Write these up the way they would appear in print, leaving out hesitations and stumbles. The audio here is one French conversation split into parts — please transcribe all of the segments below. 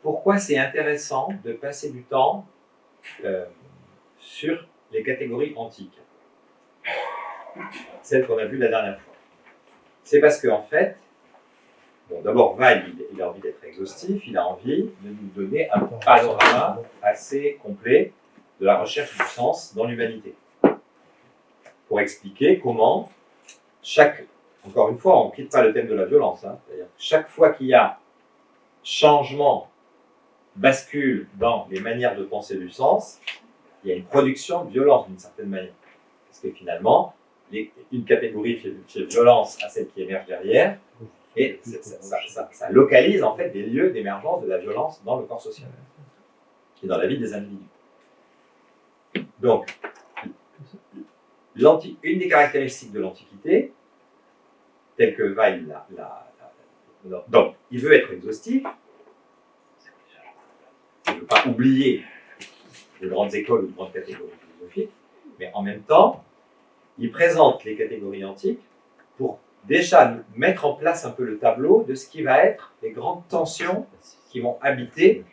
pourquoi c'est intéressant de passer du temps sur les catégories antiques, celles qu'on a vues la dernière fois. C'est parce qu'en fait, bon, d'abord, Weil, il a envie d'être exhaustif, il a envie de nous donner un panorama assez complet de la recherche du sens dans l'humanité, pour expliquer comment encore une fois, on ne quitte pas le thème de la violence, hein, c'est-à-dire que chaque fois qu'il y a changement, bascule dans les manières de penser du sens, il y a une production de violence d'une certaine manière. Parce que finalement, une catégorie fait violence à celle qui émerge derrière, et ça localise en fait des lieux d'émergence de la violence dans le corps social et dans la vie des individus. Donc, une des caractéristiques de l'Antiquité, telle que Weil donc, il veut être exhaustif, il ne veut pas oublier de grandes écoles ou de grandes catégories philosophiques, mais en même temps, il présente les catégories antiques pour déjà mettre en place un peu le tableau de ce qui va être les grandes tensions qui vont habiter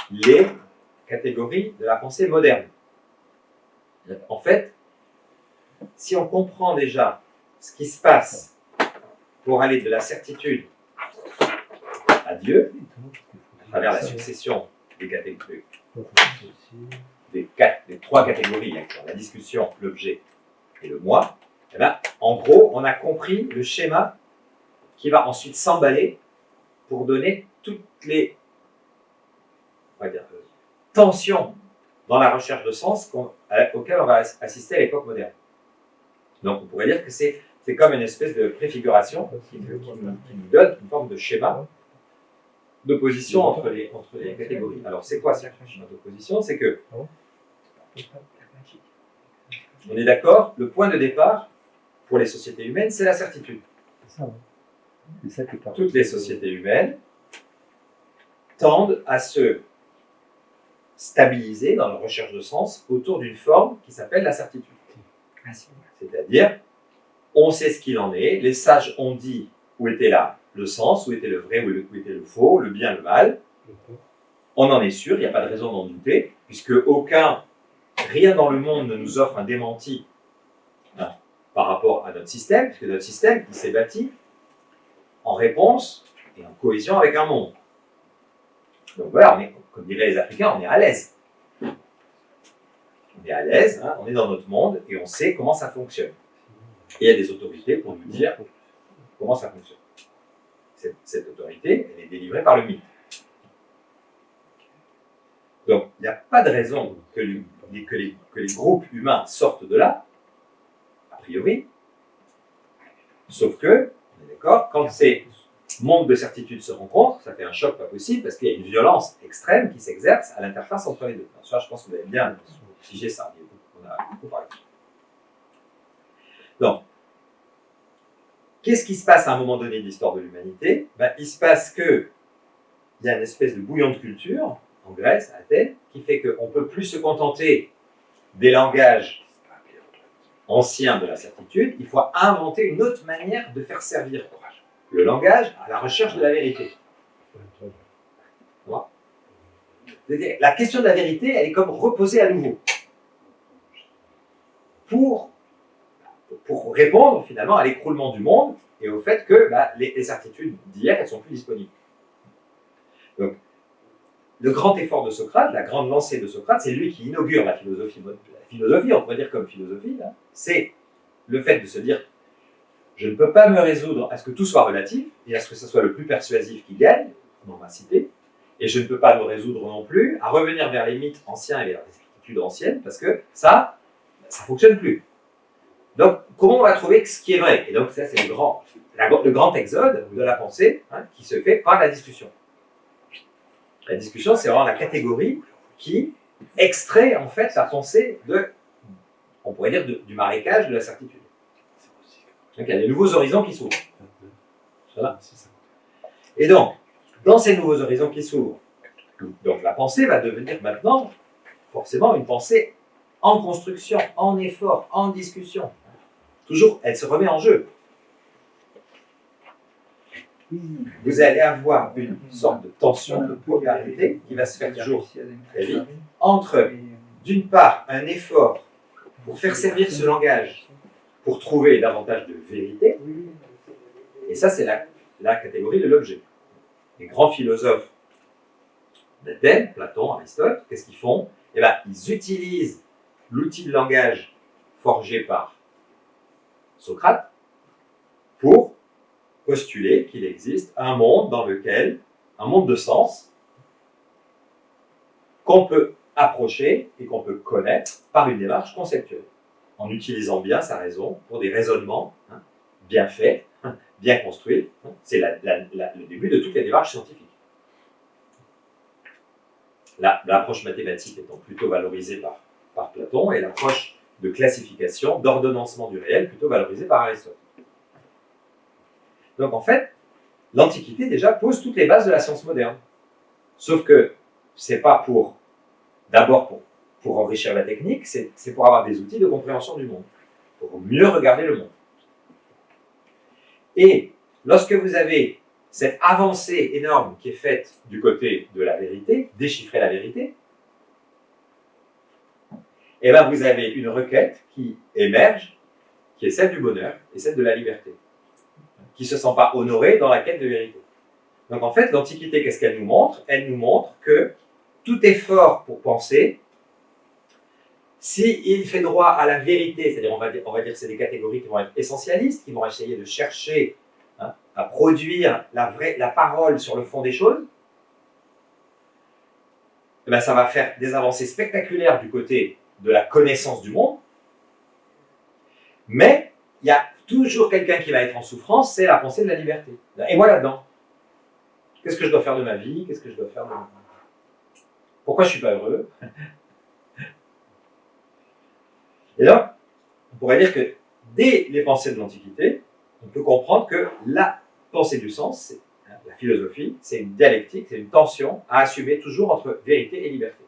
les catégories de la pensée moderne. En fait, si on comprend déjà ce qui se passe pour aller de la certitude à Dieu, à travers la succession des catégories, des trois catégories, hein, la discussion, l'objet et le moi, eh bien, en gros, on a compris le schéma qui va ensuite s'emballer pour donner toutes les tensions dans la recherche de sens auxquelles on va assister à l'époque moderne. Donc, on pourrait dire que c'est comme une espèce de préfiguration qui nous donne une forme de schéma d'opposition entre les catégories. Alors, c'est quoi ce schéma d'opposition? C'est que, on est d'accord, le point de départ pour les sociétés humaines, c'est la certitude. Toutes les sociétés humaines tendent à se stabiliser dans la recherche de sens autour d'une forme qui s'appelle la certitude. C'est-à-dire, on sait ce qu'il en est, les sages ont dit où était là le sens, où était le vrai, où était le faux, le bien, le mal. On en est sûr, il n'y a pas de raison d'en douter, puisque rien dans le monde ne nous offre un démenti par rapport à notre système, puisque notre système, il s'est bâti en réponse et en cohésion avec un monde. Donc voilà, comme diraient les Africains, on est à l'aise. On est à l'aise, hein, on est dans notre monde et on sait comment ça fonctionne. Et il y a des autorités pour nous dire comment ça fonctionne. Cette autorité, elle est délivrée par le mythe. Donc, il n'y a pas de raison que les groupes humains sortent de là, a priori, sauf que, on est d'accord, quand ces mondes de certitude se rencontrent, ça fait un choc pas possible parce qu'il y a une violence extrême qui s'exerce à l'interface entre les deux. Alors, ça, je pense que vous avez bien figé ça, on a beaucoup parlé. Donc, qu'est-ce qui se passe à un moment donné de l'histoire de l'humanité? Il se passe qu'il y a une espèce de bouillon de culture en Grèce, à Athènes, qui fait qu'on ne peut plus se contenter des langages anciens de la certitude, il faut inventer une autre manière de faire servir le langage à la recherche de la vérité. Voilà. La question de la vérité, elle est comme reposée à nouveau. Pour répondre finalement à l'écroulement du monde et au fait que les certitudes d'hier, elles ne sont plus disponibles. Donc, le grand effort de Socrate, la grande lancée de Socrate, c'est lui qui inaugure la philosophie, on pourrait dire comme philosophie, là, c'est le fait de se dire je ne peux pas me résoudre à ce que tout soit relatif et à ce que ce soit le plus persuasif qui gagne, on va citer, et je ne peux pas me résoudre non plus à revenir vers les mythes anciens et vers les certitudes anciennes parce que ça ne fonctionne plus. Donc, comment on va trouver ce qui est vrai? Et donc, ça, c'est le grand exode de la pensée qui se fait par la discussion. La discussion, c'est vraiment la catégorie qui extrait, en fait, sa pensée on pourrait dire, du marécage de la certitude. Donc, il y a des nouveaux horizons qui s'ouvrent. Voilà. Et donc, dans ces nouveaux horizons qui s'ouvrent, donc la pensée va devenir maintenant, forcément, une pensée en construction, en effort, en discussion. Toujours, elle se remet en jeu. vous allez avoir une sorte de tension, de polarité qui va se faire toujours très vite entre, d'une part, un effort pour faire servir ce langage pour trouver davantage de vérité, et ça c'est la catégorie de l'objet. Les grands philosophes d'Athènes, Platon, Aristote, qu'est-ce qu'ils font? Eh bien, ils utilisent l'outil de langage forgé par Socrate pour postuler qu'il existe un monde dans lequel, un monde de sens, qu'on peut approcher et qu'on peut connaître par une démarche conceptuelle, en utilisant bien sa raison pour des raisonnements bien faits, bien construits. C'est le début de toutes les démarches scientifiques. L'approche mathématique étant plutôt valorisée par Platon et l'approche de classification, d'ordonnancement du réel plutôt valorisée par Aristote. Donc en fait, l'Antiquité déjà pose toutes les bases de la science moderne. Sauf que c'est pas d'abord pour enrichir la technique, c'est pour avoir des outils de compréhension du monde, pour mieux regarder le monde. Et lorsque vous avez cette avancée énorme qui est faite du côté de la vérité, déchiffrer la vérité, et bien vous avez une requête qui émerge, qui est celle du bonheur et celle de la liberté, qui ne se sent pas honorée dans la quête de vérité. Donc en fait, l'Antiquité, qu'est-ce qu'elle nous montre? Elle nous montre que tout effort pour penser, s'il fait droit à la vérité, c'est-à-dire on va dire que c'est des catégories qui vont être essentialistes, qui vont essayer de chercher à produire la parole sur le fond des choses, eh bien, ça va faire des avancées spectaculaires du côté de la connaissance du monde, mais il y a toujours quelqu'un qui va être en souffrance, c'est la pensée de la liberté. Et moi là-dedans, qu'est-ce que je dois faire de ma vie? Qu'est-ce que je dois faire de ma vie? Pourquoi je ne suis pas heureux? Et donc, on pourrait dire que dès les pensées de l'Antiquité, on peut comprendre que la pensée du sens, la philosophie, c'est une dialectique, c'est une tension à assumer toujours entre vérité et liberté.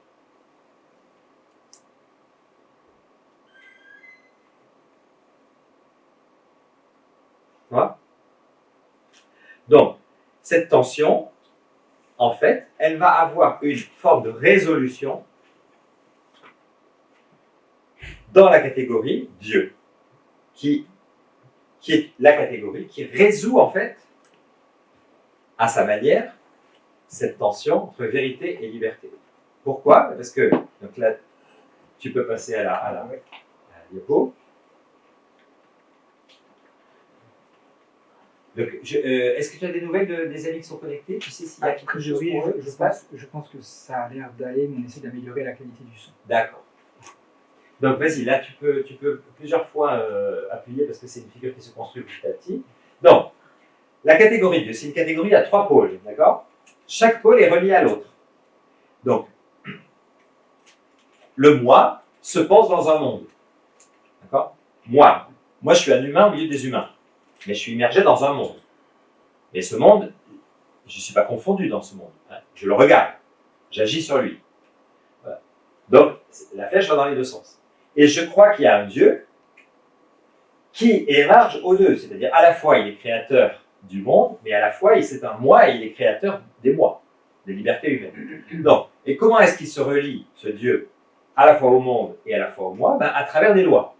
Voilà. Donc, cette tension, en fait, elle va avoir une forme de résolution dans la catégorie Dieu, qui est la catégorie qui résout, en fait, à sa manière, cette tension entre vérité et liberté. Pourquoi? Parce que, donc là, tu peux passer à la diapo. Est-ce que tu as des nouvelles des amis qui sont connectés? Tu sais s'il y a quelque chose pour eux, je pense que ça a l'air d'aller, mais on essaie d'améliorer la qualité du son. D'accord. Donc vas-y, là tu peux plusieurs fois appuyer parce que c'est une figure qui se construit petit à petit. Donc, la catégorie Dieu, c'est une catégorie à 3 pôles, d'accord? Chaque pôle est relié à l'autre. Donc, le moi se pense dans un monde. D'accord? Moi, je suis un humain au milieu des humains. Mais je suis immergé dans un monde. Et ce monde, je ne suis pas confondu dans ce monde. Je le regarde. J'agis sur lui. Voilà. Donc, la flèche va dans les deux sens. Et je crois qu'il y a un Dieu qui est large aux deux. C'est-à-dire, à la fois, il est créateur du monde, mais à la fois, c'est un moi et il est créateur des moi, des libertés humaines. Donc, et comment est-ce qu'il se relie, ce Dieu, à la fois au monde et à la fois au moi? À travers des lois.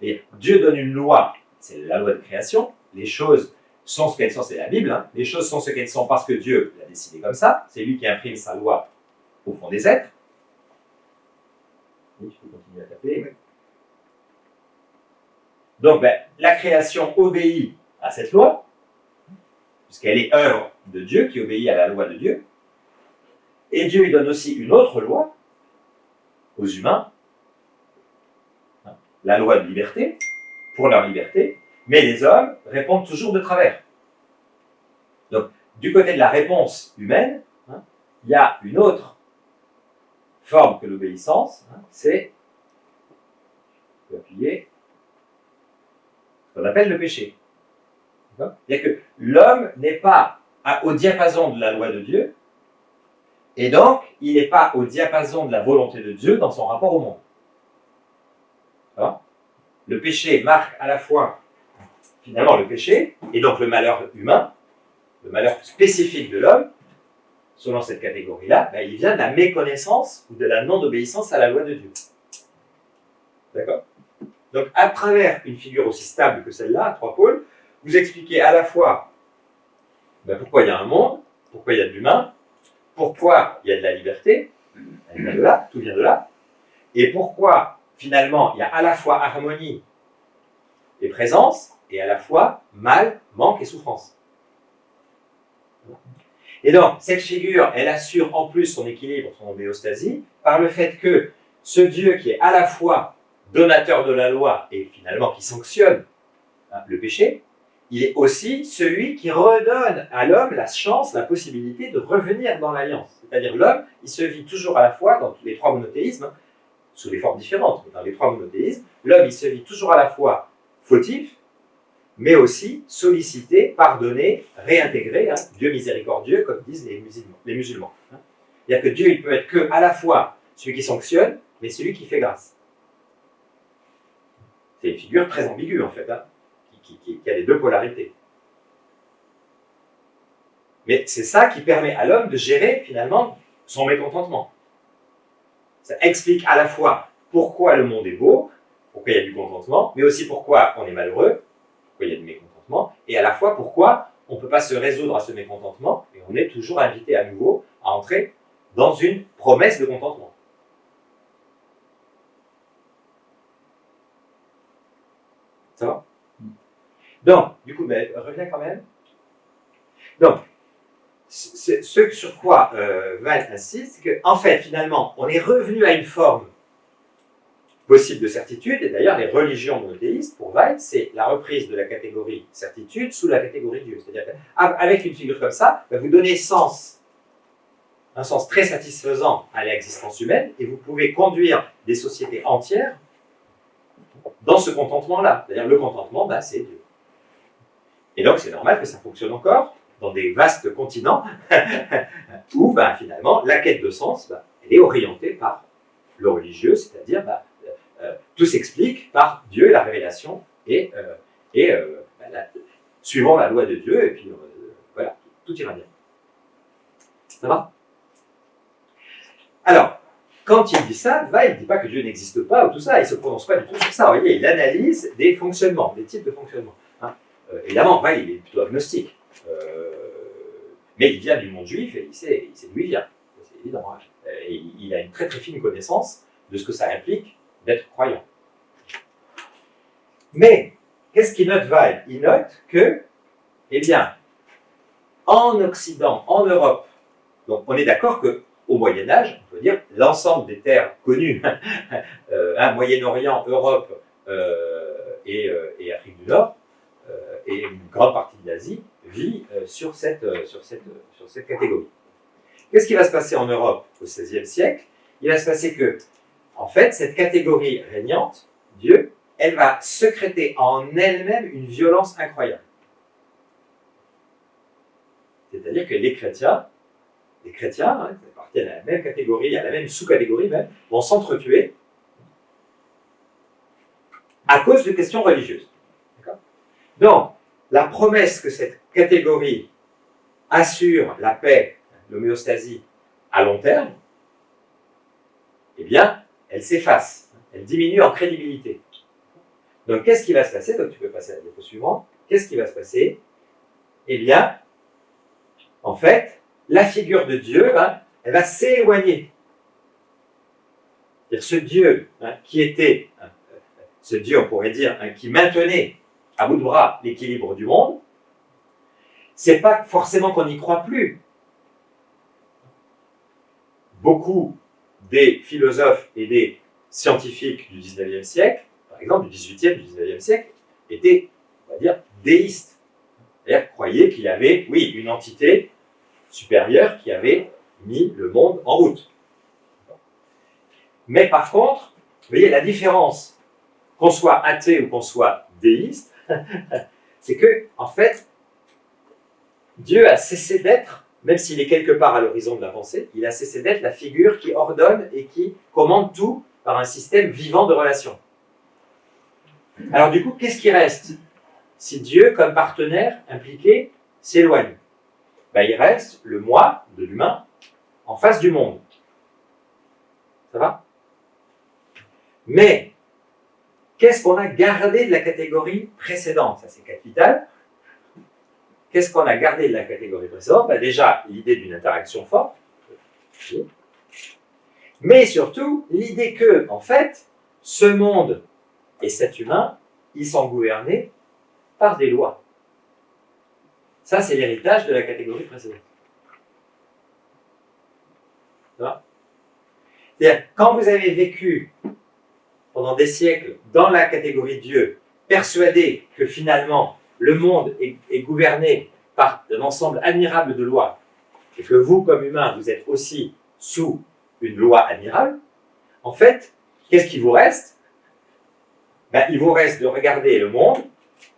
Et Dieu donne une loi, c'est la loi de création. Les choses sont ce qu'elles sont, c'est la Bible. Hein. Les choses sont ce qu'elles sont parce que Dieu l'a décidé comme ça. C'est lui qui imprime sa loi au fond des êtres. Oui, tu peux continuer à taper. Oui. Donc, la création obéit à cette loi, puisqu'elle est œuvre de Dieu, qui obéit à la loi de Dieu. Et Dieu lui donne aussi une autre loi aux humains, la loi de liberté, pour leur liberté, mais les hommes répondent toujours de travers. Donc, du côté de la réponse humaine, il y a une autre forme que l'obéissance, c'est, je peux appuyer, ce qu'on appelle le péché. C'est-à-dire que l'homme n'est pas au diapason de la loi de Dieu, et donc, il n'est pas au diapason de la volonté de Dieu dans son rapport au monde. Alors, le péché marque à la fois, finalement, le péché, et donc le malheur humain, le malheur spécifique de l'homme, selon cette catégorie-là, ben, il vient de la méconnaissance ou de la non-obéissance à la loi de Dieu. D'accord? Donc, à travers une figure aussi stable que celle-là, à 3 pôles, vous expliquez à la fois ben, pourquoi il y a un monde, pourquoi il y a de l'humain, pourquoi il y a de la liberté, elle vient de là, tout vient de là, et pourquoi, finalement, il y a à la fois harmonie et présence, et à la fois mal, manque et souffrance. Et donc, cette figure, elle assure en plus son équilibre, son homéostasie, par le fait que ce Dieu qui est à la fois donateur de la loi et finalement qui sanctionne le péché, il est aussi celui qui redonne à l'homme la chance, la possibilité de revenir dans l'alliance. C'est-à-dire l'homme, il se vit toujours à la fois dans tous les 3 monothéismes, sous des formes différentes, mais dans les 3 monothéismes, l'homme, il se vit toujours à la fois fautif, mais aussi sollicité, pardonné, réintégré, Dieu miséricordieux, comme disent les musulmans. C'est-à-dire que Dieu, il peut être que à la fois celui qui sanctionne, mais celui qui fait grâce. C'est une figure très ambiguë, en fait, qui a les 2 polarités. Mais c'est ça qui permet à l'homme de gérer, finalement, son mécontentement. Ça explique à la fois pourquoi le monde est beau, pourquoi il y a du contentement, mais aussi pourquoi on est malheureux, pourquoi il y a du mécontentement, et à la fois pourquoi on ne peut pas se résoudre à ce mécontentement, et on est toujours invité à nouveau à entrer dans une promesse de contentement. Ça va? Donc, du coup, reviens quand même. Donc, ce sur quoi Weil insiste, c'est qu'en fait, finalement, on est revenu à une forme possible de certitude, et d'ailleurs, les religions monothéistes, pour Weil, c'est la reprise de la catégorie certitude sous la catégorie Dieu. C'est-à-dire qu'avec une figure comme ça, vous donnez un sens très satisfaisant à l'existence humaine, et vous pouvez conduire des sociétés entières dans ce contentement-là. C'est-à-dire le contentement, c'est Dieu. Et donc, c'est normal que ça fonctionne encore dans des vastes continents où, finalement, la quête de sens, elle est orientée par le religieux, c'est-à-dire tout s'explique par Dieu et la révélation, suivant la loi de Dieu, et puis voilà, tout ira bien. Ça va? Alors, quand il dit ça, il ne dit pas que Dieu n'existe pas ou tout ça, il ne se prononce pas du tout sur ça. Vous voyez, il analyse des fonctionnements, des types de fonctionnements. Évidemment, il est plutôt agnostique. Mais il vient du monde juif et il sait d'où il vient. C'est évident. Et il a une très très fine connaissance de ce que ça implique d'être croyant. Mais, qu'est-ce qu'il note Weil? Il note que, eh bien, en Occident, en Europe, donc on est d'accord qu'au Moyen-Âge, on peut dire l'ensemble des terres connues, Moyen-Orient, Europe et Afrique du Nord, et une grande partie de l'Asie, vit sur cette catégorie. Qu'est-ce qui va se passer en Europe au XVIe siècle? Il va se passer que, en fait, cette catégorie régnante, Dieu, elle va sécréter en elle-même une violence incroyable. C'est-à-dire que les chrétiens, qui appartiennent à la même catégorie, à la même sous-catégorie même, vont s'entretuer à cause de questions religieuses. Donc, la promesse que cette catégorie assure la paix, l'homéostasie à long terme, eh bien, elle s'efface, elle diminue en crédibilité. Donc, qu'est-ce qui va se passer? Donc, tu peux passer à la diapo suivante. Qu'est-ce qui va se passer? Eh bien, en fait, la figure de Dieu, elle va s'éloigner. C'est-à-dire ce Dieu qui était, ce Dieu, on pourrait dire, qui maintenait à bout de bras l'équilibre du monde, c'est pas forcément qu'on n'y croit plus. Beaucoup des philosophes et des scientifiques du XIXe siècle, par exemple du XVIIIe, du XIXe siècle, étaient, on va dire, déistes. C'est-à-dire croyaient qu'il y avait, oui, une entité supérieure qui avait mis le monde en route. Mais par contre, vous voyez la différence, qu'on soit athée ou qu'on soit déiste, c'est que, en fait, Dieu a cessé d'être, même s'il est quelque part à l'horizon de la pensée, il a cessé d'être la figure qui ordonne et qui commande tout par un système vivant de relations. Alors du coup, qu'est-ce qui reste si Dieu, comme partenaire impliqué, s'éloigne? ben, il reste le moi de l'humain en face du monde. Ça va? Mais, qu'est-ce qu'on a gardé de la catégorie précédente? Ça, c'est capital. Qu'est-ce qu'on a gardé de la catégorie précédente? Ben, déjà, l'idée d'une interaction forte. Mais surtout, l'idée que, en fait, ce monde et cet humain, ils sont gouvernés par des lois. Ça, c'est l'héritage de la catégorie précédente. C'est-à-dire, quand vous avez vécu pendant des siècles dans la catégorie Dieu, persuadé que finalement le monde est gouverné par un ensemble admirable de lois, et que vous, comme humain, vous êtes aussi sous une loi admirable, en fait, qu'est-ce qui vous reste? Ben, il vous reste de regarder le monde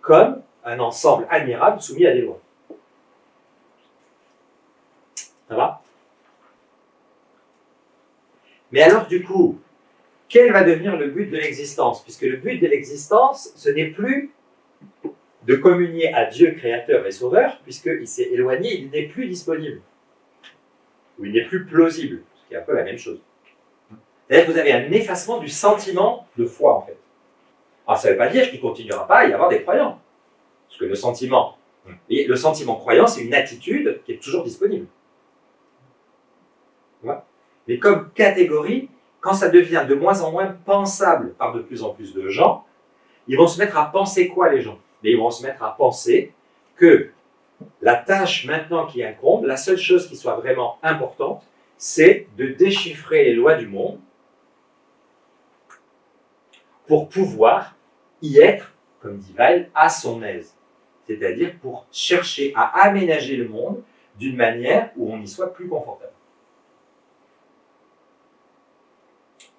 comme un ensemble admirable soumis à des lois. Ça va? Mais alors, du coup, quel va devenir le but de l'existence? Puisque le but de l'existence, ce n'est plus de communier à Dieu créateur et sauveur, puisqu'il s'est éloigné, il n'est plus disponible. Ou il n'est plus plausible, ce qui est un peu la même chose. C'est-à-dire que vous avez un effacement du sentiment de foi, en fait. Alors, ça ne veut pas dire qu'il ne continuera pas à y avoir des croyants. Parce que le sentiment croyant, c'est une attitude qui est toujours disponible. Voilà. Mais comme catégorie, quand ça devient de moins en moins pensable par de plus en plus de gens, ils vont se mettre à penser quoi, les gens? Mais ils vont se mettre à penser que la tâche maintenant qui incombe, la seule chose qui soit vraiment importante, c'est de déchiffrer les lois du monde pour pouvoir y être, comme dit Weil, à son aise. C'est-à-dire pour chercher à aménager le monde d'une manière où on y soit plus confortable.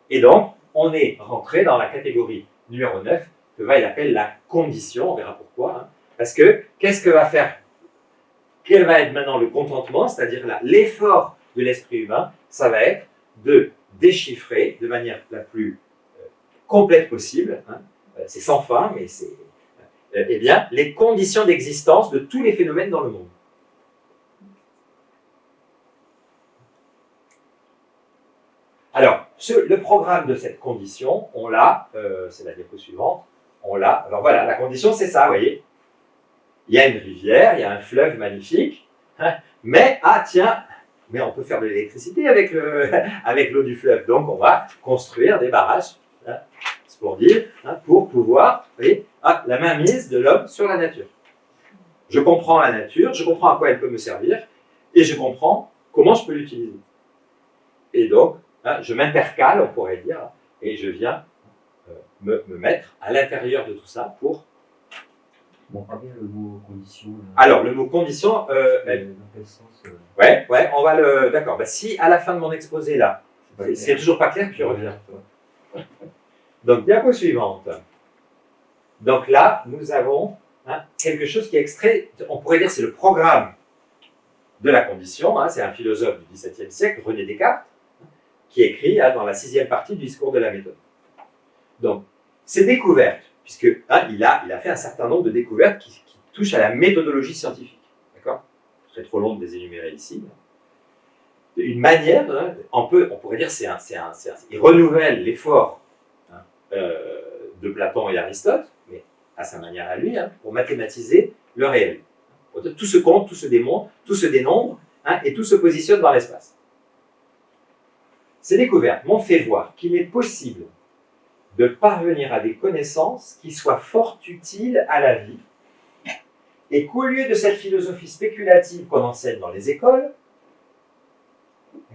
Et donc, on est rentré dans la catégorie numéro 9, que Weil appelle la condition, on verra pourquoi. Hein, parce que, qu'est-ce que va faire? Quel va être maintenant le contentement, c'est-à-dire l'effort de l'esprit humain? Ça va être de déchiffrer de manière la plus complète possible, hein, c'est sans fin, mais c'est eh bien, les conditions d'existence de tous les phénomènes dans le monde. Alors, le programme de cette condition, on l'a, c'est la diapo suivante, on l'a, alors voilà, la condition c'est ça, vous voyez. Il y a une rivière, il y a un fleuve magnifique, hein, mais, ah tiens, mais on peut faire de l'électricité avec l'eau du fleuve, donc on va construire des barrages, hein, c'est pour dire, hein, pour pouvoir, vous voyez, la mainmise de l'homme sur la nature. Je comprends la nature, je comprends à quoi elle peut me servir, et je comprends comment je peux l'utiliser. Et donc, hein, je m'intercale, on pourrait dire, et je viens me mettre à l'intérieur de tout ça pour... Bon, pas bien le mot condition. Alors, le mot condition... dans quel sens Ouais, on va le... D'accord, bah, si à la fin de mon exposé, là, c'est toujours pas clair, puis reviens. Donc, diapo suivante. Donc là, nous avons quelque chose qui est extrait, on pourrait dire c'est le programme de la condition, hein, c'est un philosophe du XVIIe siècle, René Descartes, qui écrit dans la 6e partie du discours de la méthode. Donc, ces découvertes, puisque il a fait un certain nombre de découvertes qui touchent à la méthodologie scientifique. D'accord? Ce serait trop long de les énumérer ici. Une manière, hein, on pourrait dire, il renouvelle l'effort de Platon et Aristote, mais à sa manière à lui, hein, pour mathématiser le réel. Tout se compte, tout se démontre, tout se dénombre, hein, et tout se positionne dans l'espace. Ces découvertes m'ont fait voir qu'il est possible de parvenir à des connaissances qui soient fort utiles à la vie, et qu'au lieu de cette philosophie spéculative qu'on enseigne dans les écoles,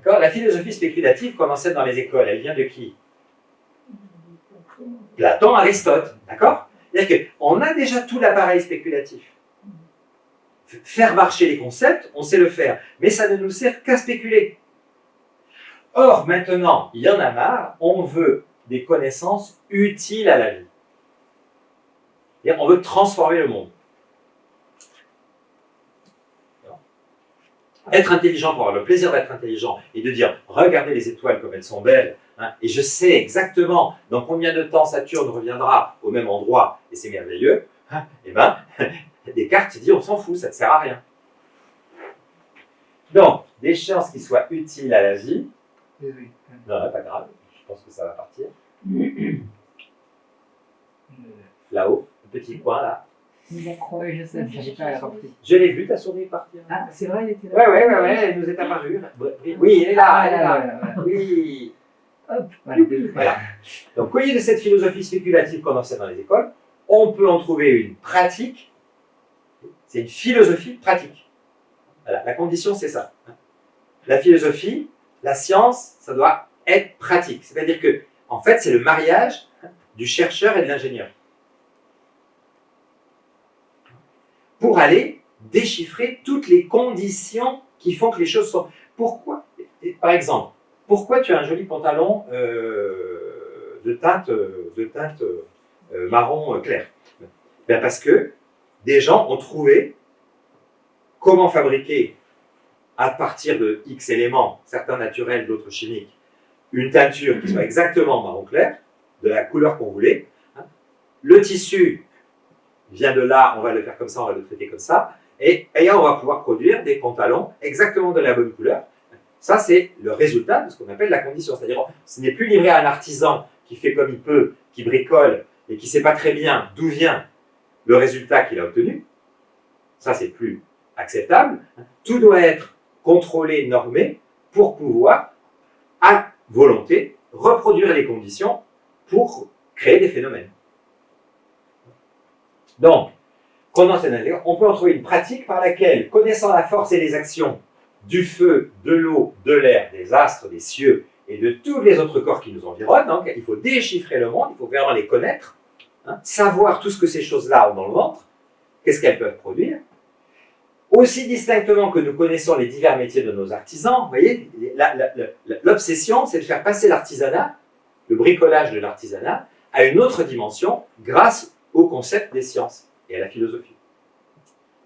la philosophie spéculative qu'on enseigne dans les écoles, elle vient de qui? Platon, Aristote, d'accord? C'est-à-dire qu'on a déjà tout l'appareil spéculatif. Faire marcher les concepts, on sait le faire, mais ça ne nous sert qu'à spéculer. Or, maintenant, il y en a marre, on veut des connaissances utiles à la vie. C'est-à-dire, on veut transformer le monde. Être intelligent pour avoir le plaisir d'être intelligent et de dire « Regardez les étoiles comme elles sont belles, hein, et je sais exactement dans combien de temps Saturne reviendra au même endroit, et c'est merveilleux hein, », eh bien, Descartes dit « On s'en fout, ça ne sert à rien. » Donc, d'échéances qui soient utiles à la vie. Désolé. Non, pas grave, je pense que ça va partir. Euh, Là-haut, le petit coin là. Oui, je sais, j'ai pas compris. Je l'ai vu, ta souris partir. Ah, c'est vrai, il était là. Ouais, elle nous est apparue. Oui, elle est là, elle est là. Voilà. Oui. Hop, voilà. Voilà. Donc, au lieu de cette philosophie spéculative qu'on enseigne dans les écoles, on peut en trouver une pratique. C'est une philosophie pratique. Voilà, la condition, c'est ça. La philosophie, la science, ça doit être pratique. C'est-à-dire que, en fait, c'est le mariage du chercheur et de l'ingénieur. Pour aller déchiffrer toutes les conditions qui font que les choses sont... Pourquoi, par exemple, pourquoi tu as un joli pantalon de teinte marron clair? Ben parce que des gens ont trouvé comment fabriquer, à partir de X éléments, certains naturels, d'autres chimiques, une teinture qui soit exactement marron clair, de la couleur qu'on voulait. Le tissu vient de là, on va le faire comme ça, on va le traiter comme ça, et on va pouvoir produire des pantalons exactement de la bonne couleur. Ça, c'est le résultat de ce qu'on appelle la condition. C'est-à-dire, ce n'est plus livré à un artisan qui fait comme il peut, qui bricole, et qui ne sait pas très bien d'où vient le résultat qu'il a obtenu. Ça, c'est plus acceptable. Tout doit être contrôlé, normé, pour pouvoir, à volonté, reproduire les conditions pour créer des phénomènes. Donc, on peut en trouver une pratique par laquelle, connaissant la force et les actions du feu, de l'eau, de l'air, des astres, des cieux et de tous les autres corps qui nous environnent, donc il faut déchiffrer le monde, il faut vraiment les connaître, savoir tout ce que ces choses-là ont dans le ventre, qu'est-ce qu'elles peuvent produire. Aussi distinctement que nous connaissons les divers métiers de nos artisans, vous voyez, l'obsession, c'est de faire passer l'artisanat, le bricolage de l'artisanat, à une autre dimension grâce au concept des sciences et à la philosophie.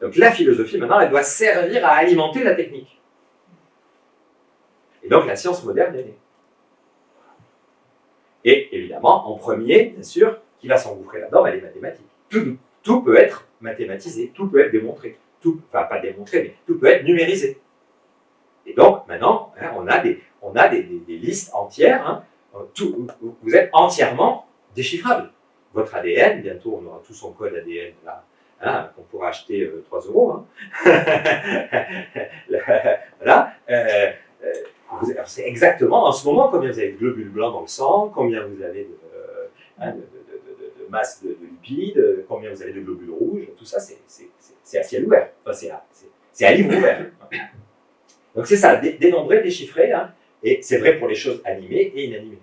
Donc la philosophie, maintenant, elle doit servir à alimenter la technique. Et donc la science moderne est née. Et évidemment, en premier, bien sûr, qui va s'engouffrer là-dedans, les mathématiques. Tout peut être mathématisé, tout peut être démontré. Enfin, pas démontré, mais tout peut être numérisé. Et donc, maintenant, on a des listes entières. Vous êtes entièrement déchiffrable. Votre ADN, bientôt on aura tout son code ADN là, qu'on pourra acheter 3 €. Voilà. C'est exactement en ce moment combien vous avez de globules blancs dans le sang, combien vous avez de masse de lipides, combien vous avez de globules rouges, tout ça c'est à ciel ouvert. Enfin, c'est à livre ouvert. Donc c'est ça, dénombrer, déchiffrer, et c'est vrai pour les choses animées et inanimées.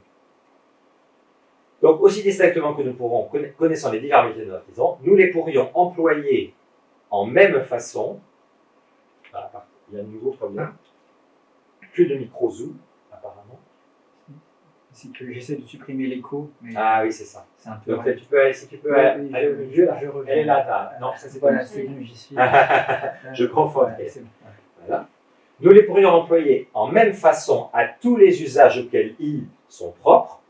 Donc aussi distinctement que nous pourrons, connaissant les divers métiers de nos artisans, nous les pourrions employer en même façon. Voilà, il y a un nouveau problème. Plus de micro-zoom, apparemment. C'est que j'essaie de supprimer l'écho. Ah oui, c'est ça. C'est un peu. Donc si tu peux aller au milieu, là. Elle est là, non, ça c'est pas voilà, c'est bon, j'y suis. Je confonds. Voilà, c'est bon. Voilà. Nous les pourrions employer en même façon à tous les usages auxquels ils sont propres.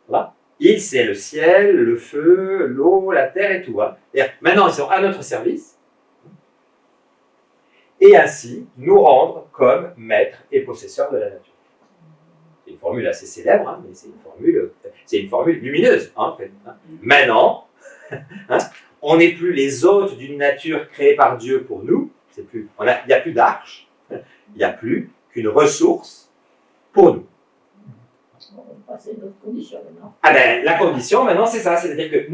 Voilà. Ils, c'est le ciel, le feu, l'eau, la terre et tout. Maintenant, ils sont à notre service. Et ainsi, nous rendre comme maîtres et possesseurs de la nature. C'est une formule assez célèbre, mais c'est une formule lumineuse, en fait. Maintenant, on n'est plus les hôtes d'une nature créée par Dieu pour nous. Il n'y a plus d'arche. Il n'y a plus qu'une ressource pour nous. On va passer à notre condition maintenant. La condition maintenant c'est ça, c'est-à-dire que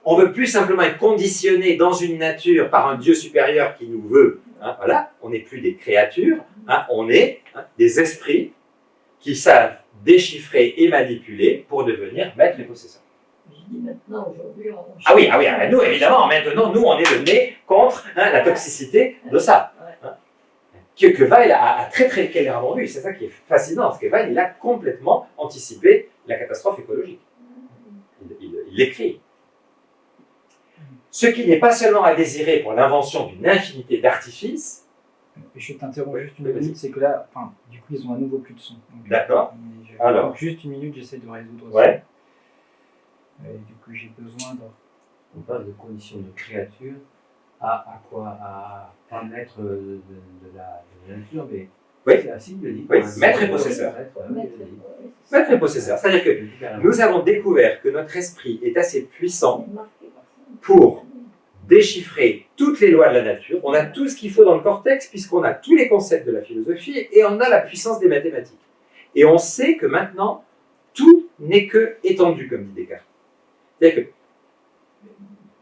on ne veut plus simplement être conditionné dans une nature par un Dieu supérieur qui nous veut. Voilà, on n'est plus des créatures, on est des esprits qui savent déchiffrer et manipuler pour devenir maîtres et possesseurs. Je dis maintenant, aujourd'hui, on... Ah oui, nous évidemment, maintenant, nous on est le nez contre la toxicité de ça. Que Weil a très très clairement vu, c'est ça qui est fascinant, parce que Weil il a complètement anticipé la catastrophe écologique. Il l'écrit. Ce qui n'est pas seulement à désirer pour l'invention d'une infinité d'artifices. Je t'interromps juste une minute, c'est que là, du coup, ils ont à nouveau plus de son. D'accord. Alors, juste une minute, j'essaie de résoudre ça. Et du coup, j'ai besoin de... On parle de conditions de créature à quoi? pas maître de la nature, mais Oui. c'est ainsi, il le dit. Oui, maître et possesseur. Maître et possesseur. C'est-à-dire que nous avons découvert que notre esprit est assez puissant pour déchiffrer toutes les lois de la nature. On a tout ce qu'il faut dans le cortex, puisqu'on a tous les concepts de la philosophie, et on a la puissance des mathématiques. Et on sait que maintenant, tout n'est que étendu, comme dit Descartes. C'est-à-dire que,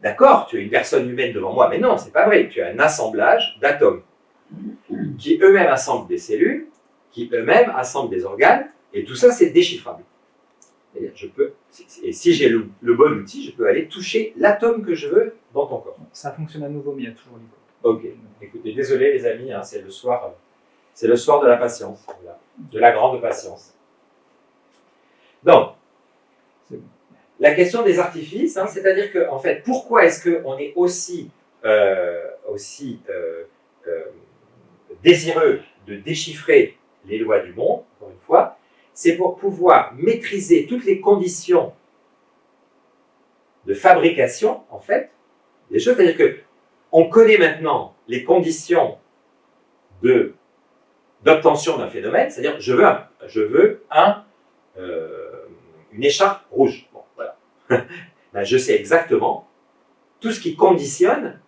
d'accord, tu as une personne humaine devant moi, mais non, c'est pas vrai. Tu as un assemblage d'atomes qui eux-mêmes assemblent des cellules, qui eux-mêmes assemblent des organes, et tout ça, c'est déchiffrable. C'est-à-dire, et si j'ai le bon outil, je peux aller toucher l'atome que je veux dans ton corps. Ça fonctionne à nouveau, mais il y a toujours du coup. Ok. Écoutez, désolé les amis, hein, c'est le soir de la patience, voilà, de la grande patience. Donc, la question des artifices, hein, c'est-à-dire que, en fait, pourquoi est-ce qu'on est aussi désireux de déchiffrer les lois du monde, encore une fois, c'est pour pouvoir maîtriser toutes les conditions de fabrication, en fait, des choses. C'est-à-dire que on connaît maintenant les conditions d'obtention d'un phénomène, c'est-à-dire je veux une écharpe rouge. Bon, voilà. Ben, je sais exactement tout ce qui conditionne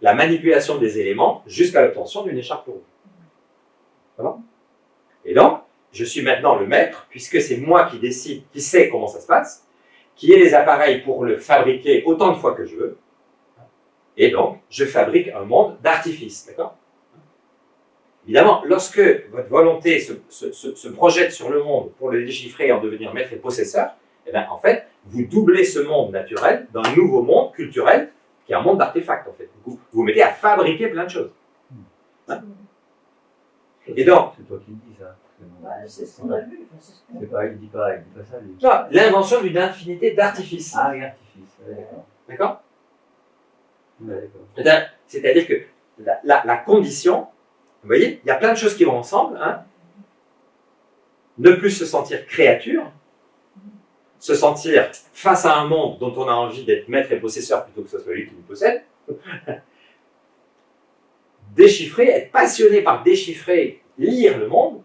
la manipulation des éléments jusqu'à l'obtention d'une écharpe rouge. Voilà. Et donc, je suis maintenant le maître, puisque c'est moi qui décide, qui sait comment ça se passe, qui ai les appareils pour le fabriquer autant de fois que je veux. Et donc, je fabrique un monde d'artifice, d'accord? Évidemment, lorsque votre volonté se projette sur le monde pour le déchiffrer et en devenir maître et possesseur, eh bien, en fait, vous doublez ce monde naturel d'un nouveau monde culturel qui est un monde d'artefacts, en fait. Vous vous mettez à fabriquer plein de choses. Hein? Et donc, c'est toi qui le dis ça. C'est ce qu'on a vu. C'est pas, il dit pas ça. Lui. l'invention d'une infinité d'artifices. Ah, et artifice, ouais, d'accord. D'accord? Ouais, d'accord. C'est-à-dire que la condition, vous voyez, il y a plein de choses qui vont ensemble. Hein. Ne plus se sentir créature, se sentir face à un monde dont on a envie d'être maître et possesseur plutôt que ce soit lui qui nous possède. Déchiffrer, être passionné par déchiffrer, lire le monde,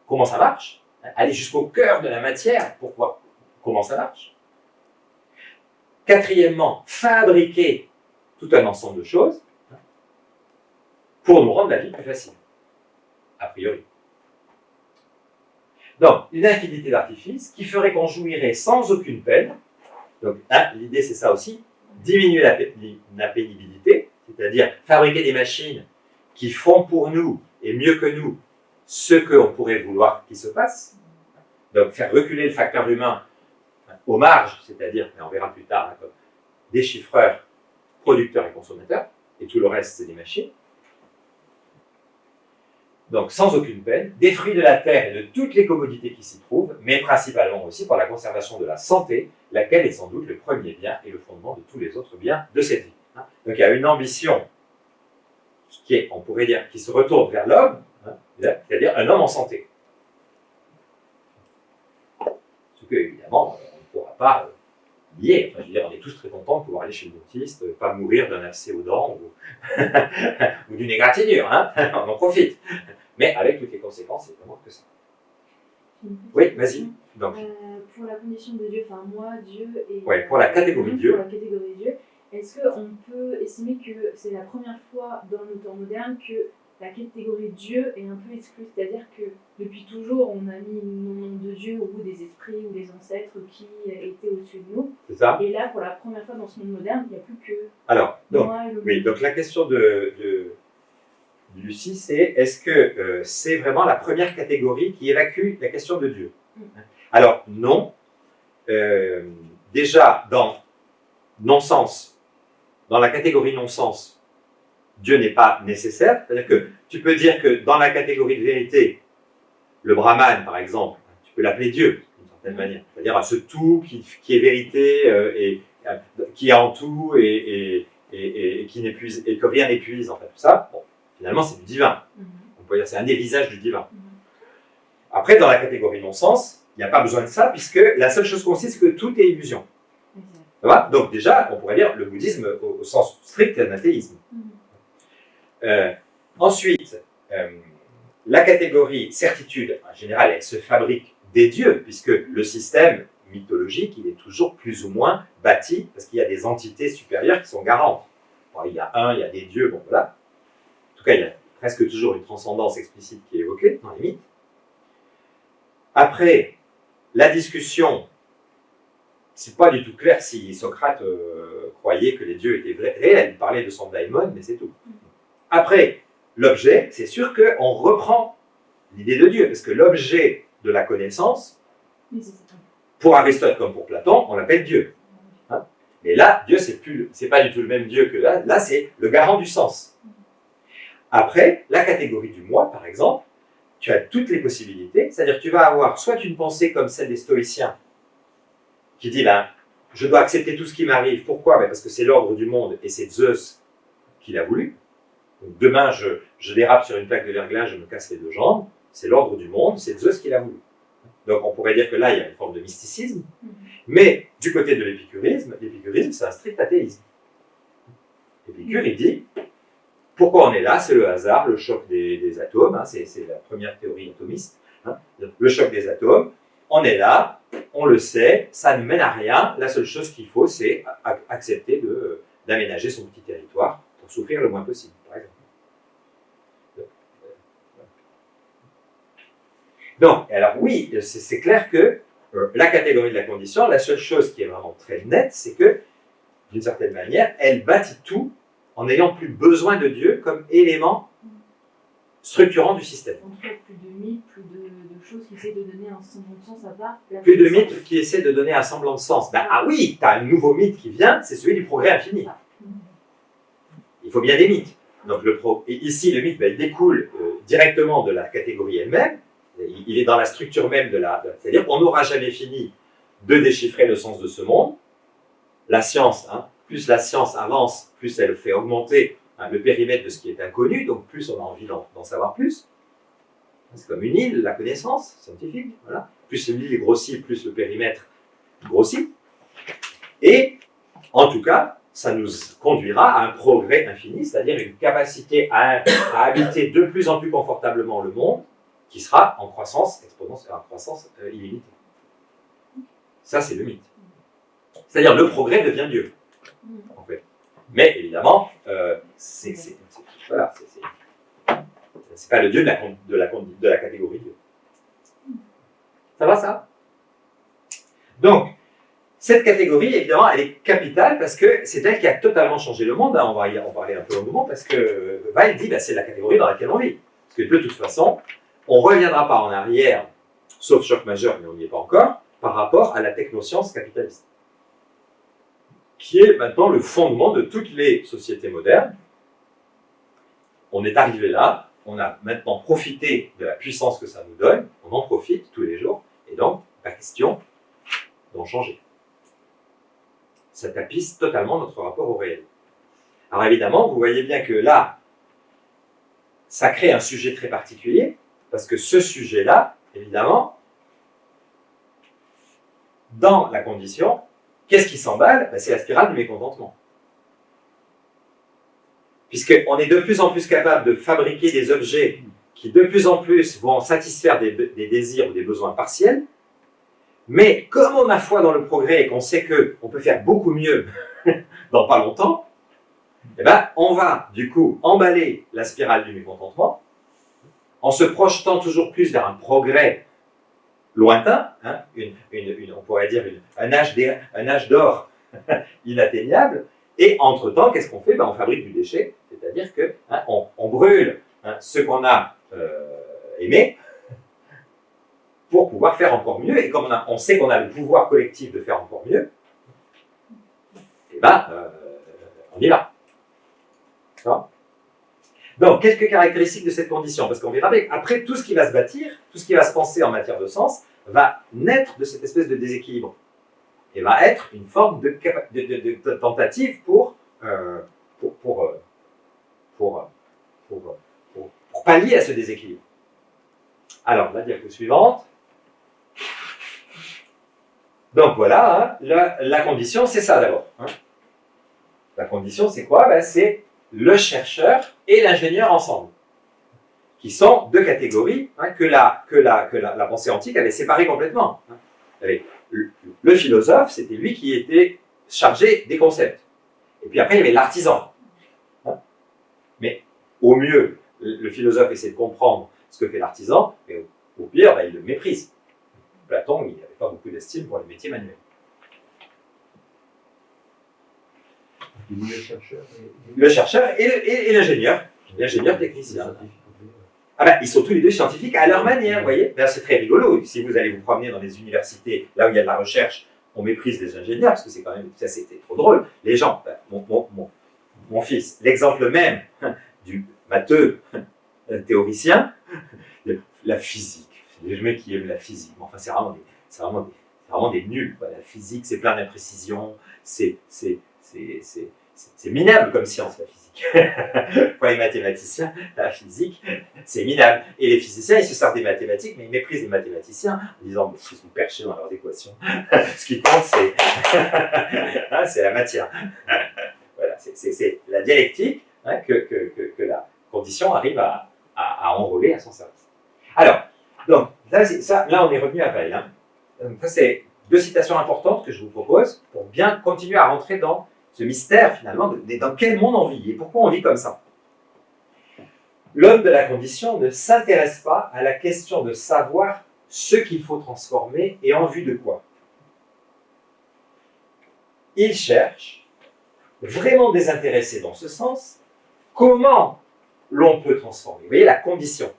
comment ça marche, aller jusqu'au cœur de la matière pour voir comment ça marche. Quatrièmement, fabriquer tout un ensemble de choses pour nous rendre la vie plus facile, a priori. Donc, une infinité d'artifices qui ferait qu'on jouirait sans aucune peine. Donc, l'idée c'est ça aussi, diminuer la pénibilité, c'est-à-dire fabriquer des machines qui font pour nous et mieux que nous ce qu'on pourrait vouloir qu'il se passe. Donc, faire reculer le facteur humain aux marges, c'est-à-dire, mais on verra plus tard, comme déchiffreurs, producteurs et consommateurs, et tout le reste, c'est des machines. Donc, sans aucune peine, des fruits de la terre et de toutes les commodités qui s'y trouvent, mais principalement aussi pour la conservation de la santé, laquelle est sans doute le premier bien et le fondement de tous les autres biens de cette vie. Donc, il y a une ambition qui est, on pourrait dire, qui se retourne vers l'homme, c'est-à-dire un homme en santé. Ce que, évidemment, on ne pourra pas nier. Enfin, je veux dire, on est tous très contents de pouvoir aller chez le dentiste, pas mourir d'un abcès aux dents ou d'une égratignure, hein. On en profite. Mais avec toutes les conséquences, c'est vraiment que ça. Oui, vas-y. Donc, pour la condition de Dieu, enfin moi, Dieu et... ouais, pour la catégorie Dieu. Pour la catégorie Dieu, est-ce qu'on peut estimer que c'est la première fois dans le temps moderne que la catégorie Dieu est un peu exclue? C'est-à-dire que depuis toujours, on a mis le nom de Dieu ou des esprits ou des ancêtres qui étaient au-dessus de nous. C'est ça. Et là, pour la première fois dans ce monde moderne, il n'y a plus que alors, donc, moi et le oui, donc la question de Lucie, c'est est-ce que c'est vraiment la première catégorie qui évacue la question de Dieu? Alors, non. Déjà, dans non-sens, dans la catégorie non-sens, Dieu n'est pas nécessaire. C'est-à-dire que tu peux dire que dans la catégorie de vérité, le Brahman, par exemple, tu peux l'appeler Dieu, d'une certaine manière. C'est-à-dire à ce tout qui est vérité et qui est en tout et qui n'épuise, et que rien n'épuise, en fait. Tout ça, bon, finalement, c'est du divin. On peut dire c'est un des visages du divin. Après, dans la catégorie non-sens, il n'y a pas besoin de ça, puisque la seule chose qu'on sait, c'est que tout est illusion. Voilà. Donc déjà, on pourrait dire le bouddhisme au sens strict est un athéisme. Ensuite, la catégorie certitude, en général, elle se fabrique des dieux, puisque le système mythologique, il est toujours plus ou moins bâti, parce qu'il y a des entités supérieures qui sont garantes. Bon, il y a des dieux, bon voilà. En tout cas, il y a presque toujours une transcendance explicite qui est évoquée dans les mythes. Après, la discussion, c'est pas du tout clair si Socrate croyait que les dieux étaient réels. Il parlait de son daimon, mais c'est tout. Après, l'objet, c'est sûr qu'on reprend l'idée de Dieu, parce que l'objet de la connaissance, pour Aristote comme pour Platon, on l'appelle Dieu. Hein? Mais là, Dieu, c'est pas du tout le même Dieu que là. Là, c'est le garant du sens. Après, la catégorie du moi, par exemple, tu as toutes les possibilités. C'est-à-dire que tu vas avoir soit une pensée comme celle des stoïciens, qui dit, ben, je dois accepter tout ce qui m'arrive. Pourquoi? Ben, parce que c'est l'ordre du monde et c'est Zeus qui l'a voulu. Donc, demain, je dérape sur une plaque de verglas, je me casse les 2 jambes. C'est l'ordre du monde, c'est Zeus qui l'a voulu. Donc on pourrait dire que là, il y a une forme de mysticisme. Mais du côté de l'épicurisme, c'est un strict athéisme. L'Épicure, il dit, pourquoi on est là? C'est le hasard, le choc des atomes. Hein, c'est la première théorie atomiste. Hein, le choc des atomes. On est là, on le sait, ça ne mène à rien. La seule chose qu'il faut, c'est accepter d'aménager son petit territoire pour souffrir le moins possible, par exemple. Donc, alors oui, c'est clair que la catégorie de la condition, la seule chose qui est vraiment très nette, c'est que, d'une certaine manière, elle bâtit tout en n'ayant plus besoin de Dieu comme élément structurant du système. En tout cas, plus de mythes, plus de choses qui essaient de donner un semblant de sens à part. Plus de mythes qui essaient de donner un semblant de sens. Ben, ah oui, tu as un nouveau mythe qui vient, c'est celui du progrès infini. Il faut bien des mythes. Donc, et ici, le mythe, ben, il découle directement de la catégorie elle-même. Il est dans la structure même c'est-à-dire qu'on n'aura jamais fini de déchiffrer le sens de ce monde. La science, hein, plus la science avance, plus elle fait augmenter le périmètre de ce qui est inconnu, donc plus on a envie d'en savoir plus. C'est comme une île, la connaissance scientifique. Voilà. Plus l'île grossit, plus le périmètre grossit. Et, en tout cas, ça nous conduira à un progrès infini, c'est-à-dire une capacité à habiter de plus en plus confortablement le monde, qui sera en croissance exponentielle, en croissance illimitée. Ça, c'est le mythe. C'est-à-dire, le progrès devient Dieu, en fait. Mais, évidemment, c'est pas le Dieu de la catégorie Dieu. Ça va, ça? Donc, cette catégorie, évidemment, elle est capitale parce que c'est elle qui a totalement changé le monde. Hein. On va en parler un peu longuement parce que Weil dit c'est la catégorie dans laquelle on vit. Parce que de toute façon, on ne reviendra pas en arrière, sauf choc majeur, mais on n'y est pas encore, par rapport à la technoscience capitaliste, qui est maintenant le fondement de toutes les sociétés modernes. On est arrivé là, on a maintenant profité de la puissance que ça nous donne, on en profite tous les jours, et donc, la question d'en changer. Ça tapisse totalement notre rapport au réel. Alors évidemment, vous voyez bien que là, ça crée un sujet très particulier, parce que ce sujet-là, évidemment, dans la condition, qu'est-ce qui s'emballe? C'est la spirale du mécontentement. Puisqu'on est de plus en plus capable de fabriquer des objets qui de plus en plus vont satisfaire des désirs ou des besoins partiels, mais comme on a foi dans le progrès et qu'on sait qu'on peut faire beaucoup mieux dans pas longtemps, eh ben, on va du coup emballer la spirale du mécontentement en se projetant toujours plus vers un progrès lointain, hein, on pourrait dire un âge d'or inatteignable, et entre-temps, qu'est-ce qu'on fait? Ben, on fabrique du déchet, c'est-à-dire que on brûle ce qu'on a aimé pour pouvoir faire encore mieux, et comme on sait qu'on a le pouvoir collectif de faire encore mieux, eh ben, on y va. Donc, quelques caractéristiques de cette condition, parce qu'on verra après tout ce qui va se bâtir, tout ce qui va se penser en matière de sens, va naître de cette espèce de déséquilibre, et va être une forme de tentative pour pallier à ce déséquilibre. Alors, la diapo suivante. Donc voilà, hein, la condition, c'est ça d'abord. Hein. La condition, c'est quoi? Ben, c'est le chercheur et l'ingénieur ensemble, qui sont deux catégories hein, que la pensée antique avait séparées complètement. Hein. Le philosophe, c'était lui qui était chargé des concepts. Et puis après, il y avait l'artisan. Hein. Mais au mieux, le philosophe essaie de comprendre ce que fait l'artisan, mais au pire, ben, il le méprise. Platon, il n'avait pas beaucoup d'estime pour les métiers manuels. Le chercheur et l'ingénieur, l'ingénieur technicien. Ah ben, ils sont tous les deux scientifiques à leur manière, vous voyez. Ben, c'est très rigolo. Si vous allez vous promener dans des universités, là où il y a de la recherche, on méprise les ingénieurs, parce que c'est quand même, ça c'était trop drôle. Les gens, ben, mon fils, l'exemple même du matheux théoricien, la physique. Les mecs qui aiment la physique, mais enfin c'est vraiment des nuls. Quoi. La physique, c'est plein d'imprécisions, c'est minable comme science, la physique. Pour les mathématiciens, la physique, c'est minable. Et les physiciens, ils se servent des mathématiques, mais ils méprisent les mathématiciens en disant qu'ils sont perchés dans leurs équations. Ce qui compte, c'est la matière. Voilà, c'est la dialectique hein, que la condition arrive à enrôler à son service. Alors, donc, là on est revenu à Weil. Hein. Donc, ça, c'est deux citations importantes que je vous propose pour bien continuer à rentrer dans ce mystère, finalement, dans quel monde on vit et pourquoi on vit comme ça. L'homme de la condition ne s'intéresse pas à la question de savoir ce qu'il faut transformer et en vue de quoi. Il cherche, vraiment désintéressé dans ce sens, comment l'on peut transformer. Vous voyez, la condition.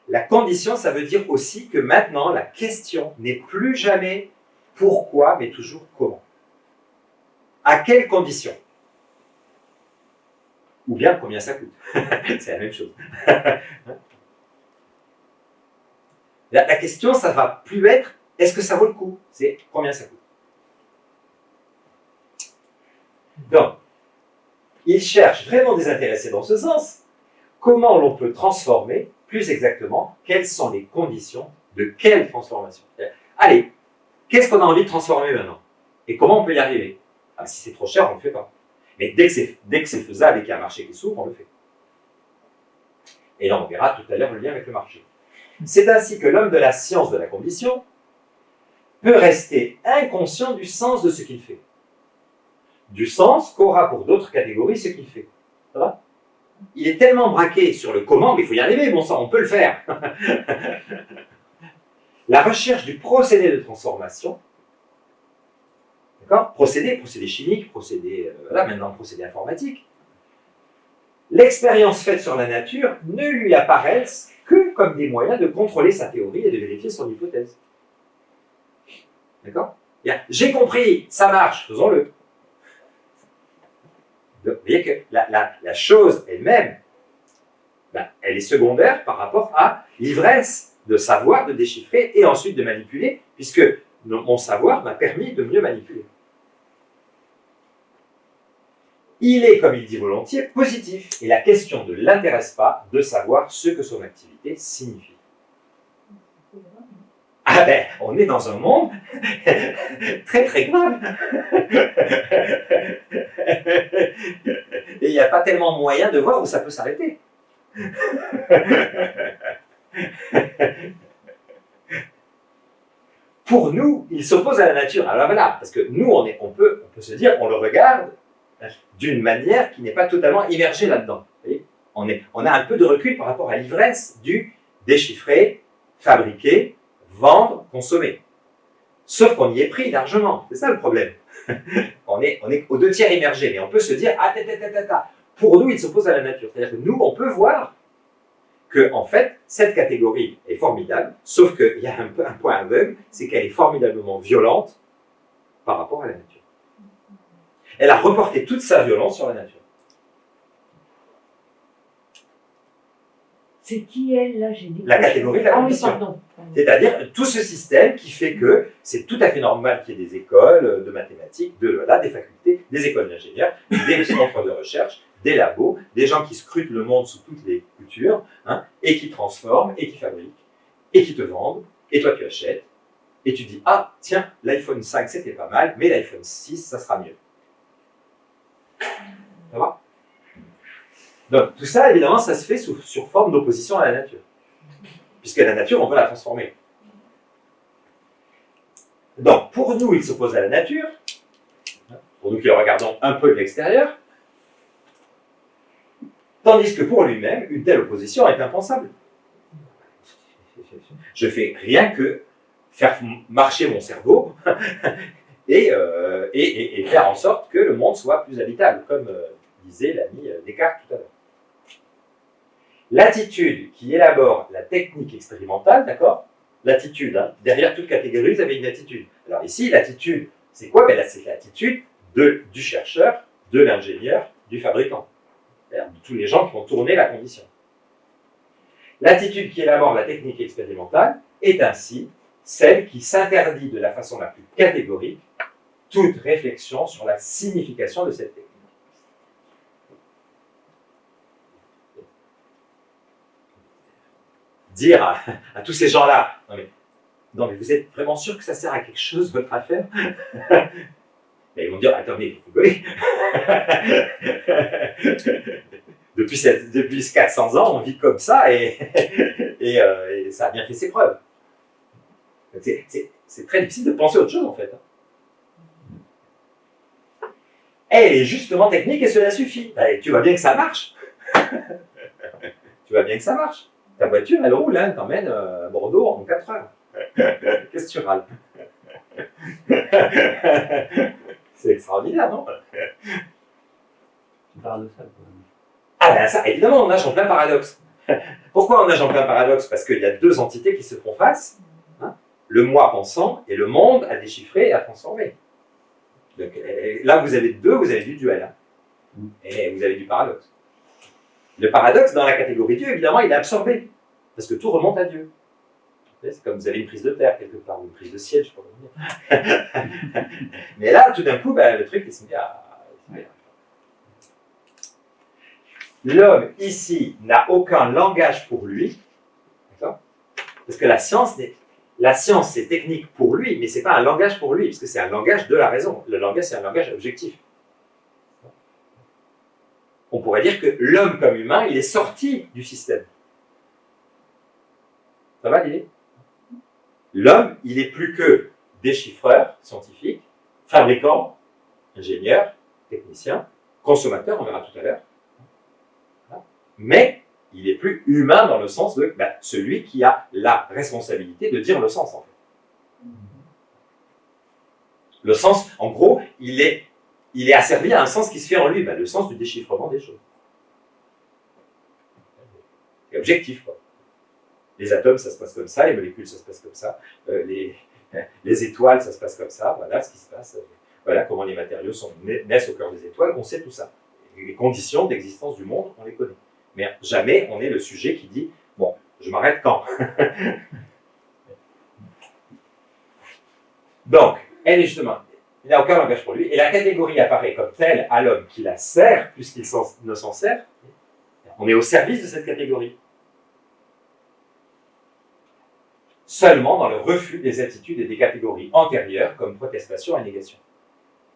La condition, ça veut dire aussi que maintenant, la question n'est plus jamais pourquoi, mais toujours comment. À quelles conditions? Ou bien combien ça coûte. C'est la même chose. La question, ça ne va plus être est-ce que ça vaut le coup? C'est combien ça coûte. Donc, il cherche vraiment désintéressé dans ce sens comment l'on peut transformer, plus exactement, quelles sont les conditions de quelle transformation. Allez, qu'est-ce qu'on a envie de transformer maintenant? Et comment on peut y arriver? Ah, si c'est trop cher, on ne le fait pas. Mais dès que c'est faisable et qu'il y a un marché qui s'ouvre, on le fait. Et là, on verra tout à l'heure le lien avec le marché. C'est ainsi que l'homme de la science de la condition peut rester inconscient du sens de ce qu'il fait. Du sens qu'aura pour d'autres catégories ce qu'il fait. Ça va? Il est tellement braqué sur le comment, mais il faut y arriver, bon sang, on peut le faire. La recherche du procédé de transformation, d'accord? Procédé chimique, procédé, voilà, maintenant procédé informatique. L'expérience faite sur la nature ne lui apparaissent que comme des moyens de contrôler sa théorie et de vérifier son hypothèse. D'accord? J'ai compris, ça marche, faisons-le. Vous voyez que la chose elle-même, ben, elle est secondaire par rapport à l'ivresse de savoir, de déchiffrer et ensuite de manipuler, puisque mon savoir m'a permis de mieux manipuler. Il est, comme il dit volontiers, positif, et la question ne l'intéresse pas de savoir ce que son activité signifie. Ah ben, on est dans un monde très très grave. Et il n'y a pas tellement moyen de voir où ça peut s'arrêter. Pour nous, il s'oppose à la nature. Alors voilà, parce que nous, on peut se dire, on le regarde d'une manière qui n'est pas totalement immergée là-dedans. On a un peu de recul par rapport à l'ivresse du déchiffrer, fabriquer, vendre, consommer. Sauf qu'on y est pris largement. C'est ça le problème. On est aux deux tiers immergés, mais on peut se dire, ah, pour nous, il s'oppose à la nature. C'est-à-dire que nous, on peut voir que, en fait, cette catégorie est formidable, sauf qu'il y a un point aveugle, c'est qu'elle est formidablement violente par rapport à la nature. Elle a reporté toute sa violence sur la nature. C'est qui elle, là, j'ai dit. La catégorie de la condition. Ah oui, pardon. C'est-à-dire tout ce système qui fait que c'est tout à fait normal qu'il y ait des écoles de mathématiques, des facultés, des écoles d'ingénieurs, des centres de recherche, des labos, des gens qui scrutent le monde sous toutes les coutures, hein, et qui transforment, et qui fabriquent, et qui te vendent, et toi tu achètes, et tu dis, ah, tiens, l'iPhone 5, c'était pas mal, mais l'iPhone 6, ça sera mieux. Ça va? Donc, tout ça, évidemment, ça se fait sur forme d'opposition à la nature. Puisque la nature, on peut la transformer. Donc, pour nous, il s'oppose à la nature. Pour nous qui le regardons un peu de l'extérieur. Tandis que pour lui-même, une telle opposition est impensable. Je fais rien que faire marcher mon cerveau et faire en sorte que le monde soit plus habitable, comme disait l'ami Descartes tout à l'heure. L'attitude qui élabore la technique expérimentale, d'accord? L'attitude, hein, derrière toute catégorie, vous avez une attitude. Alors ici, l'attitude, c'est quoi? Ben, c'est l'attitude du chercheur, de l'ingénieur, du fabricant. De tous les gens qui vont tourner la condition. L'attitude qui élabore la technique expérimentale est ainsi celle qui s'interdit de la façon la plus catégorique toute réflexion sur la signification de cette technique. Dire à tous ces gens-là, non mais vous êtes vraiment sûr que ça sert à quelque chose, votre affaire? Et ils vont dire, attendez, vous rigolez. Depuis 400 ans, on vit comme ça et ça a bien fait ses preuves. C'est très difficile de penser autre chose en fait. Elle est justement technique et cela suffit. Tu vois bien que ça marche. Tu vois bien que ça marche. Ta voiture, elle roule, hein, t'emmène à Bordeaux en 4 heures. Qu'est-ce que tu râles? C'est extraordinaire, non? C'est paradoxal quand même. Ah ben ça, évidemment, on nage en plein paradoxe. Pourquoi on nage en plein paradoxe? Parce qu'il y a deux entités qui se font face, hein, le moi pensant et le monde à déchiffrer et à transformer. Donc, là, vous avez du duel, hein, et vous avez du paradoxe. Le paradoxe, dans la catégorie Dieu, évidemment, il est absorbé, parce que tout remonte à Dieu. C'est comme vous avez une prise de terre quelque part, ou une prise de ciel, je ne sais pas comment dire. Mais là, tout d'un coup, le truc, il se met à... L'homme, ici, n'a aucun langage pour lui, d'accord? Parce que la science, c'est technique pour lui, mais ce n'est pas un langage pour lui, parce que c'est un langage de la raison. Le langage, c'est un langage objectif. On pourrait dire que l'homme comme humain, il est sorti du système. Ça va l'idée? L'homme, il n'est plus que déchiffreur scientifique, fabricant, ingénieur, technicien, consommateur, on verra tout à l'heure. Mais il n'est plus humain dans le sens de celui qui a la responsabilité de dire le sens, en fait. Le sens, en gros, il est asservi à un sens qui se fait en lui, le sens du déchiffrement des choses. C'est objectif, quoi. Les atomes, ça se passe comme ça, les molécules, ça se passe comme ça, les étoiles, ça se passe comme ça, voilà ce qui se passe, voilà comment les matériaux naissent au cœur des étoiles, on sait tout ça. Les conditions d'existence du monde, on les connaît. Mais jamais on est le sujet qui dit « bon, je m'arrête quand ?» Donc, elle est justement, il n'a aucun langage pour lui, et la catégorie apparaît comme telle à l'homme qui la sert, puisqu'il ne s'en sert. On est au service de cette catégorie. Seulement dans le refus des attitudes et des catégories antérieures comme protestation et négation.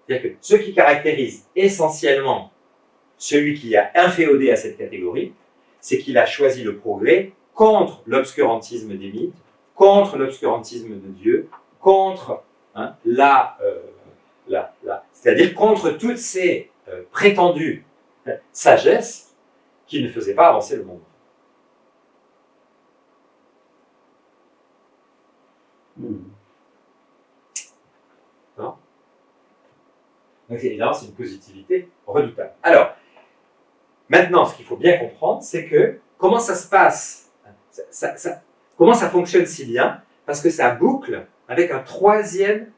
C'est-à-dire que ce qui caractérise essentiellement celui qui a inféodé à cette catégorie, c'est qu'il a choisi le progrès contre l'obscurantisme des mythes, contre l'obscurantisme de Dieu, contre c'est-à-dire contre toutes ces prétendues sagesses qui ne faisaient pas avancer le monde. Non? Donc évidemment, c'est une positivité redoutable. Alors, maintenant, ce qu'il faut bien comprendre, c'est que comment ça se passe, comment ça fonctionne si bien, parce que ça boucle avec un troisième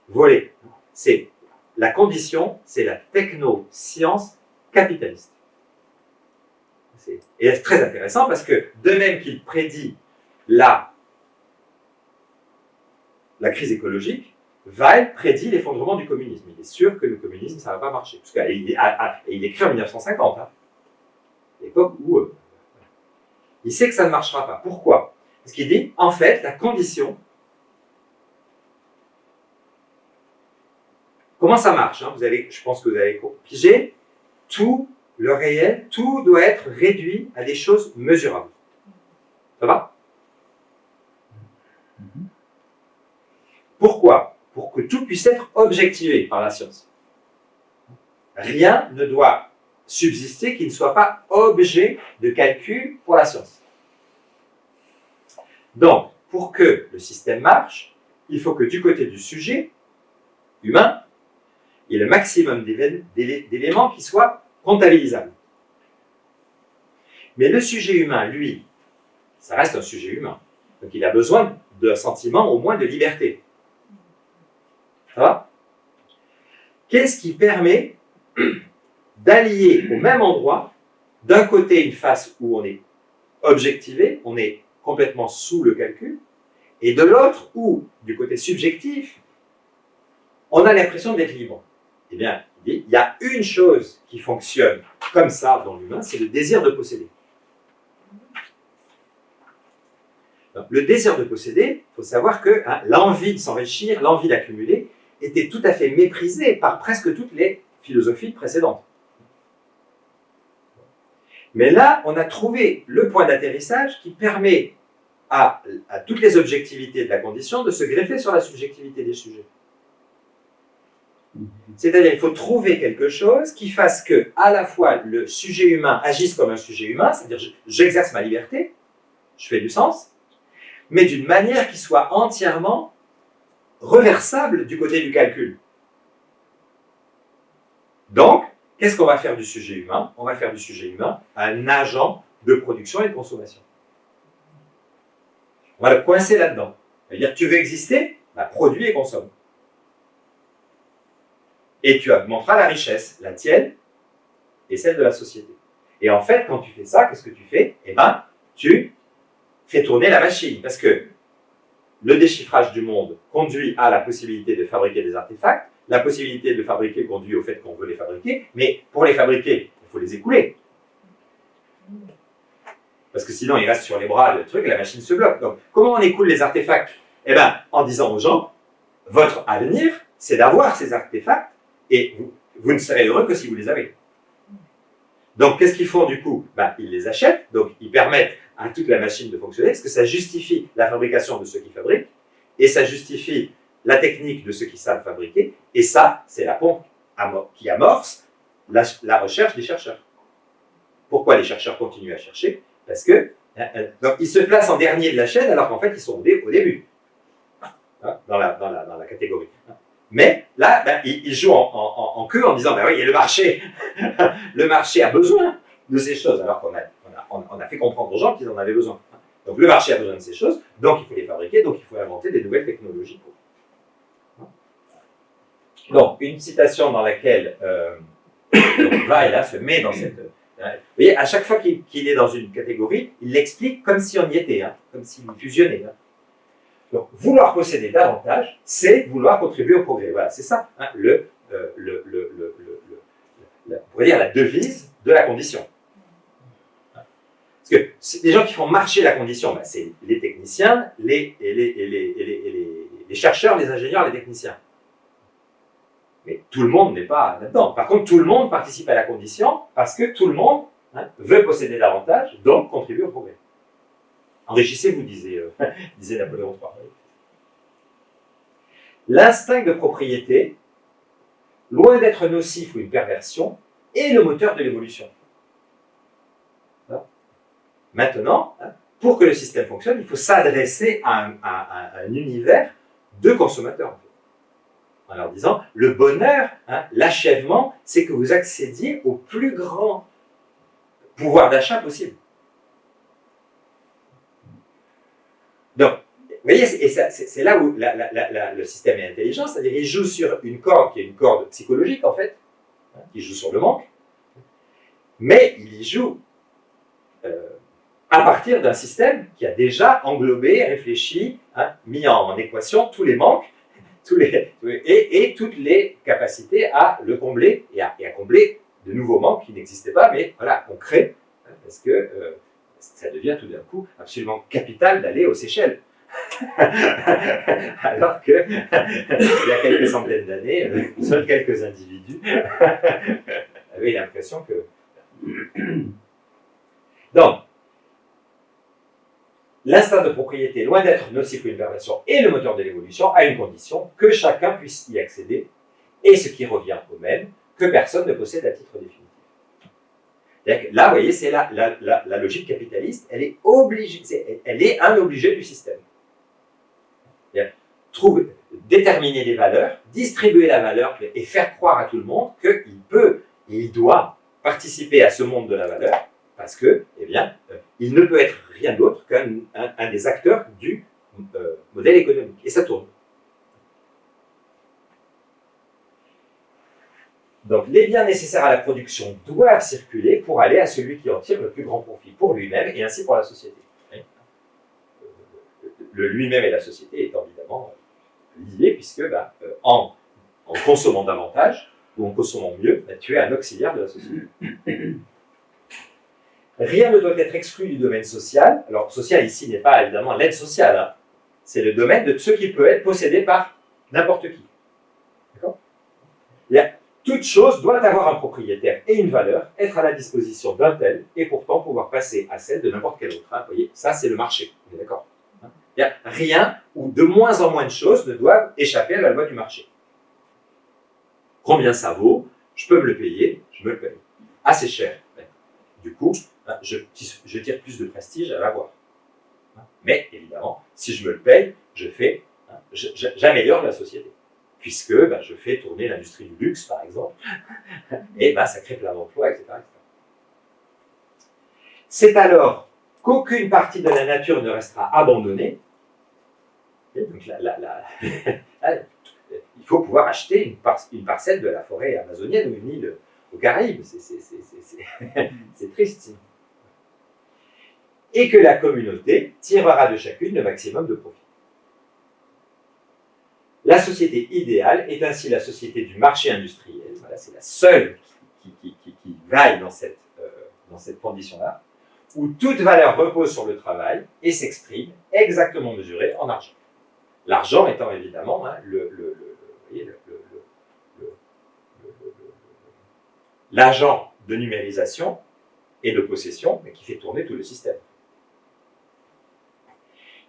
volet. C'est la condition, c'est la technoscience capitaliste. Et c'est très intéressant parce que de même qu'il prédit la crise écologique, Weil prédit l'effondrement du communisme. Il est sûr que le communisme, ça ne va pas marcher. Parce qu'il écrit en 1950, hein, l'époque où il sait que ça ne marchera pas. Pourquoi? Parce qu'il dit, en fait, la condition, comment ça marche hein? Je pense que vous avez pigé. Tout le réel, tout doit être réduit à des choses mesurables. Ça va? Pourquoi? Pour que tout puisse être objectivé par la science. Rien ne doit subsister qui ne soit pas objet de calcul pour la science. Donc, pour que le système marche, il faut que du côté du sujet humain, il y ait le maximum d'éléments qui soient comptabilisables. Mais le sujet humain, lui, ça reste un sujet humain. Donc il a besoin d'un sentiment au moins de liberté. Ça va? Qu'est-ce qui permet d'allier au même endroit, d'un côté une face où on est objectivé, on est complètement sous le calcul, et de l'autre où, du côté subjectif, on a l'impression d'être libre? Eh bien, il y a une chose qui fonctionne comme ça dans l'humain, c'est le désir de posséder. Donc, le désir de posséder, il faut savoir que hein, l'envie de s'enrichir, l'envie d'accumuler, était tout à fait méprisée par presque toutes les philosophies précédentes. Mais là, on a trouvé le point d'atterrissage qui permet à toutes les objectivités de la condition de se greffer sur la subjectivité des sujets. C'est-à-dire qu'il faut trouver quelque chose qui fasse que, à la fois, le sujet humain agisse comme un sujet humain, c'est-à-dire j'exerce ma liberté, je fais du sens, mais d'une manière qui soit entièrement reversable du côté du calcul. Donc, qu'est-ce qu'on va faire du sujet humain? On va faire du sujet humain un agent de production et de consommation. On va le coincer là-dedans. C'est-à-dire, tu veux exister? Bah, produis et consomme. Et tu augmenteras la richesse, la tienne et celle de la société. Et en fait, quand tu fais ça, qu'est-ce que tu fais? Eh bien, tu fais tourner la machine. Parce que le déchiffrage du monde conduit à la possibilité de fabriquer des artefacts. La possibilité de fabriquer conduit au fait qu'on veut les fabriquer. Mais pour les fabriquer, il faut les écouler. Parce que sinon, ils restent sur les bras, le truc, et la machine se bloque. Donc, comment on écoule les artefacts? Eh bien, en disant aux gens, votre avenir, c'est d'avoir ces artefacts, et vous ne serez heureux que si vous les avez. Donc, qu'est-ce qu'ils font du coup? Ben, ils les achètent, donc ils permettent à toute la machine de fonctionner, parce que ça justifie la fabrication de ceux qui fabriquent, et ça justifie la technique de ceux qui savent fabriquer, et ça, c'est la pompe qui amorce la recherche des chercheurs. Pourquoi les chercheurs continuent à chercher? Parce que donc, ils se placent en dernier de la chaîne, alors qu'en fait, ils sont au début, hein, dans la catégorie. Mais là, ben, ils jouent en queue en disant, ben oui, il y a le marché. Le marché a besoin de ces choses, alors qu'on a fait comprendre aux gens qu'ils en avaient besoin. Donc le marché a besoin de ces choses, donc il faut les fabriquer, donc il faut inventer des nouvelles technologies. Donc, une citation dans laquelle Weil là, se met dans cette... Vous voyez, à chaque fois qu'il est dans une catégorie, il l'explique comme si on y était, hein, comme s'il fusionnait. Hein. Donc, vouloir posséder davantage, c'est vouloir contribuer au progrès. Voilà, c'est ça, hein, on pourrait dire la devise de la condition. Parce que les gens qui font marcher la condition, ben, c'est les techniciens, les chercheurs, les ingénieurs, les techniciens. Mais tout le monde n'est pas là-dedans. Par contre, tout le monde participe à la condition parce que tout le monde hein, veut posséder davantage, donc contribuer au progrès. Enrichissez-vous, disait Napoléon III. L'instinct de propriété, loin d'être nocif ou une perversion, est le moteur de l'évolution. Maintenant, pour que le système fonctionne, il faut s'adresser à un univers de consommateurs. En leur disant, le bonheur, hein, l'achèvement, c'est que vous accédiez au plus grand pouvoir d'achat possible. Donc, vous voyez, c'est là où le système est intelligent, c'est-à-dire qu'il joue sur une corde qui est une corde psychologique, en fait, hein, qui joue sur le manque, mais il y joue à partir d'un système qui a déjà englobé, réfléchi, hein, mis en équation tous les manques, et toutes les capacités à le combler et à combler de nouveaux manques qui n'existaient pas, mais voilà, on crée, parce que ça devient tout d'un coup absolument capital d'aller aux Seychelles. Alors que, il y a quelques centaines d'années, seuls quelques individus avaient l'impression que... Donc, l'instinct de propriété, loin d'être nocif ou une perversion, est le moteur de l'évolution, à une condition que chacun puisse y accéder, et ce qui revient au même, que personne ne possède à titre définitif. Là, vous voyez, c'est la logique capitaliste, elle est obligée, elle est un obligé du système. Déterminer les valeurs, distribuer la valeur et faire croire à tout le monde qu'il peut et il doit participer à ce monde de la valeur, parce que, eh bien, il ne peut être rien d'autre qu'un des acteurs du modèle économique. Et ça tourne. Donc, les biens nécessaires à la production doivent circuler pour aller à celui qui en tire le plus grand profit pour lui-même et ainsi pour la société. Le lui-même et la société étant évidemment liés, puisque en consommant davantage ou en consommant mieux, tu es un auxiliaire de la société. Rien ne doit être exclu du domaine social. Alors, social ici n'est pas évidemment l'aide sociale, hein. C'est le domaine de ce qui peut être possédé par n'importe qui. D'accord ? Toute chose doit avoir un propriétaire et une valeur, être à la disposition d'un tel, et pourtant pouvoir passer à celle de n'importe quel autre. Hein. Vous voyez, ça c'est le marché. Vous êtes d'accord ? Rien ou de moins en moins de choses ne doivent échapper à la loi du marché. Combien ça vaut ? Je peux me le payer, je me le paye. Ah, c'est cher. Du coup, je tire plus de prestige à l'avoir. Mais évidemment, si je me le paye, j'améliore la société. Puisque je fais tourner l'industrie du luxe, par exemple, et ça crée plein d'emplois, etc., etc. C'est alors qu'aucune partie de la nature ne restera abandonnée. Et donc, il faut pouvoir acheter une parcelle de la forêt amazonienne ou une île aux Caraïbes. C'est triste. Et que la communauté tirera de chacune le maximum de profit. La société idéale est ainsi la société du marché industriel. Voilà, c'est la seule qui vaille dans cette condition-là, où toute valeur repose sur le travail et s'exprime exactement mesurée en argent. L'argent étant évidemment l'agent de numérisation et de possession, mais qui fait tourner tout le système.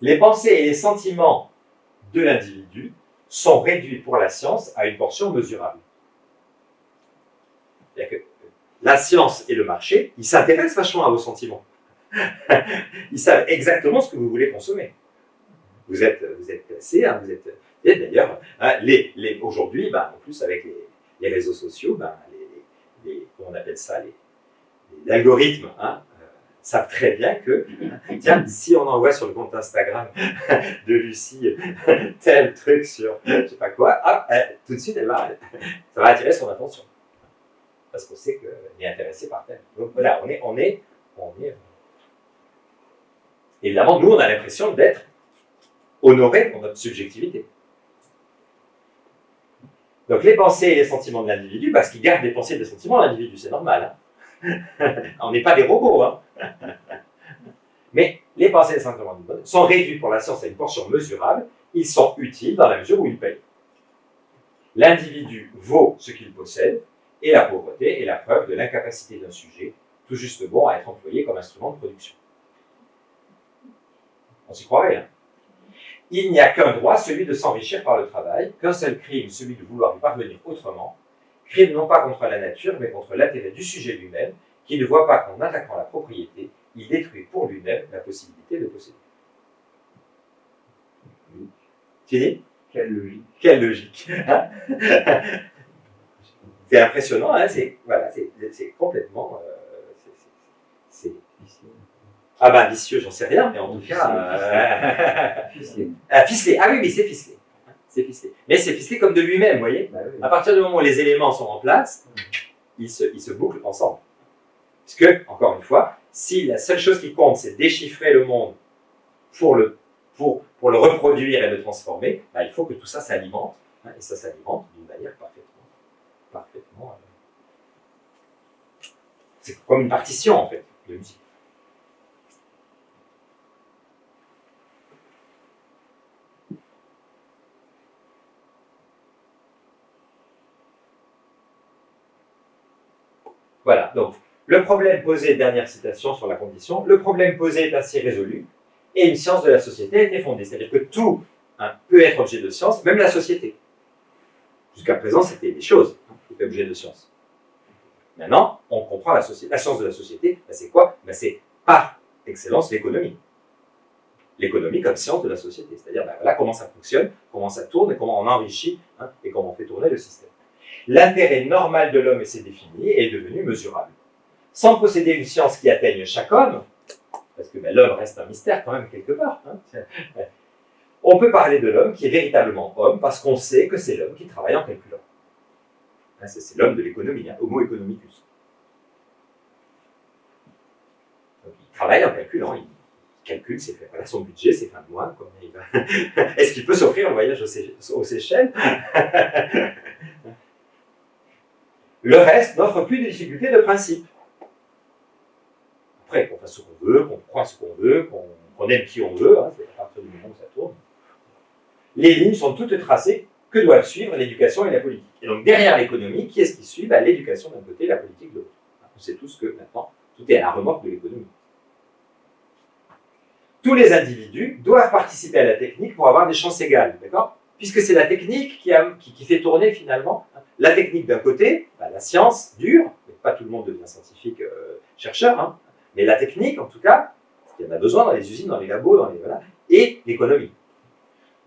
Les pensées et les sentiments de l'individu sont réduits pour la science à une portion mesurable. C'est-à-dire que la science et le marché, ils s'intéressent vachement à vos sentiments. Ils savent exactement ce que vous voulez consommer. Vous êtes placé, hein, et d'ailleurs, hein, aujourd'hui, en plus avec les réseaux sociaux, comment on appelle ça, les algorithmes, hein, savent très bien que, tiens, si on envoie sur le compte Instagram de Lucie tel truc sur je sais pas quoi, tout de suite, ça va attirer son attention. Parce qu'on sait qu'elle est intéressée par tel. Donc voilà, on est évidemment, nous, on a l'impression d'être honorés pour notre subjectivité. Donc les pensées et les sentiments de l'individu, parce qu'il garde des pensées et des sentiments, l'individu, c'est normal. Hein. On n'est pas des robots. Hein. Mais les pensées et les sentiments de l'individu sont réduits pour la science à une portion mesurable, ils sont utiles dans la mesure où ils payent. L'individu vaut ce qu'il possède, et la pauvreté est la preuve de l'incapacité d'un sujet, tout juste bon à être employé comme instrument de production. On s'y croirait, hein. Il n'y a qu'un droit, celui de s'enrichir par le travail, qu'un seul crime, celui de vouloir y parvenir autrement, crime non pas contre la nature, mais contre l'intérêt du sujet lui-même, qui ne voit pas qu'en attaquant la propriété, il détruit pour lui-même la possibilité de posséder. Fini ? Quelle logique. Quelle logique. C'est impressionnant, hein, c'est complètement... vicieux, j'en sais rien, mais en tout cas... Ficelé. Ficelé, ah oui, mais c'est ficelé. C'est ficelé. Mais c'est ficelé comme de lui-même, vous voyez. Bah oui. À partir du moment où les éléments sont en place, ils se bouclent ensemble. Parce que, encore une fois, si la seule chose qui compte, c'est déchiffrer le monde pour le reproduire et le transformer, il faut que tout ça s'alimente, hein, et ça s'alimente d'une manière parfaitement... c'est comme une partition, en fait, de musique. Voilà, donc le problème posé, dernière citation sur la condition, le problème posé est ainsi résolu et une science de la société a été fondée. C'est-à-dire que tout peut être objet de science, même la société. Jusqu'à présent, c'était des choses qui étaient objet de science. Maintenant, on comprend la science de la société, ben c'est quoi? Ben c'est par excellence l'économie. L'économie comme science de la société, c'est-à-dire ben voilà comment ça fonctionne, comment ça tourne, et comment on enrichit et comment on fait tourner le système. L'intérêt normal de l'homme, et c'est défini, est devenu mesurable. Sans posséder une science qui atteigne chaque homme, parce que ben, l'homme reste un mystère quand même quelque part, on peut parler de l'homme qui est véritablement homme parce qu'on sait que c'est l'homme qui travaille en calculant. C'est l'homme de l'économie, homo economicus. Donc, il travaille en calculant, il calcule voilà, son budget, ses fins de mois. Est-ce qu'il peut s'offrir un voyage aux Seychelles? Le reste n'offre plus de difficultés de principe. Après, qu'on fasse ce qu'on veut, qu'on croit ce qu'on veut, qu'on aime qui on veut, c'est à partir du moment où ça tourne. Les lignes sont toutes tracées que doivent suivre l'éducation et la politique. Et donc derrière l'économie, qui est-ce qui suit? L'éducation d'un côté, la politique de l'autre. On sait tous que maintenant, tout est à la remorque de l'économie. Tous les individus doivent participer à la technique pour avoir des chances égales, d'accord? Puisque c'est la technique qui fait tourner finalement la technique d'un côté, la science dure, mais pas tout le monde devient scientifique, chercheur, mais la technique en tout cas, il y en a besoin dans les usines, dans les labos, et l'économie.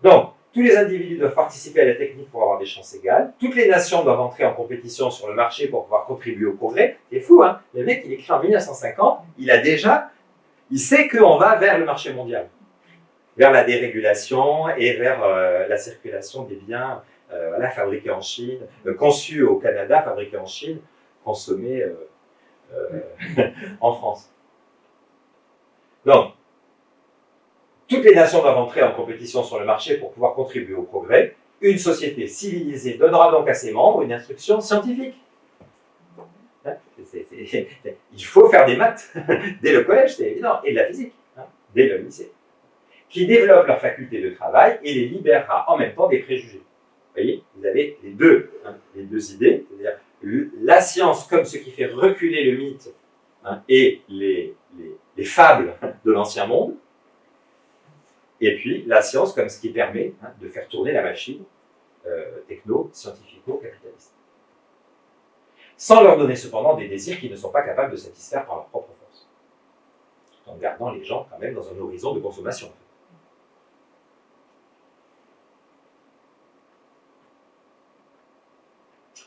Donc, tous les individus doivent participer à la technique pour avoir des chances égales. Toutes les nations doivent entrer en compétition sur le marché pour pouvoir contribuer au progrès. C'est fou, hein? Le mec, il écrit en 1950, il sait qu'on va vers le marché mondial, vers la dérégulation et vers la circulation des biens fabriqués en Chine, conçus au Canada, fabriqués en Chine, consommés en France. Donc, toutes les nations doivent entrer en compétition sur le marché pour pouvoir contribuer au progrès. Une société civilisée donnera donc à ses membres une instruction scientifique. Il faut faire des maths dès le collège, c'est évident, et de la physique, dès le lycée, qui développent leur faculté de travail et les libérera en même temps des préjugés. Vous voyez, vous avez les deux idées, c'est-à-dire la science comme ce qui fait reculer le mythe et les fables de l'ancien monde, et puis la science comme ce qui permet de faire tourner la machine techno-scientifico-capitaliste. Sans leur donner cependant des désirs qu'ils ne sont pas capables de satisfaire par leur propre force. Tout en gardant les gens quand même dans un horizon de consommation.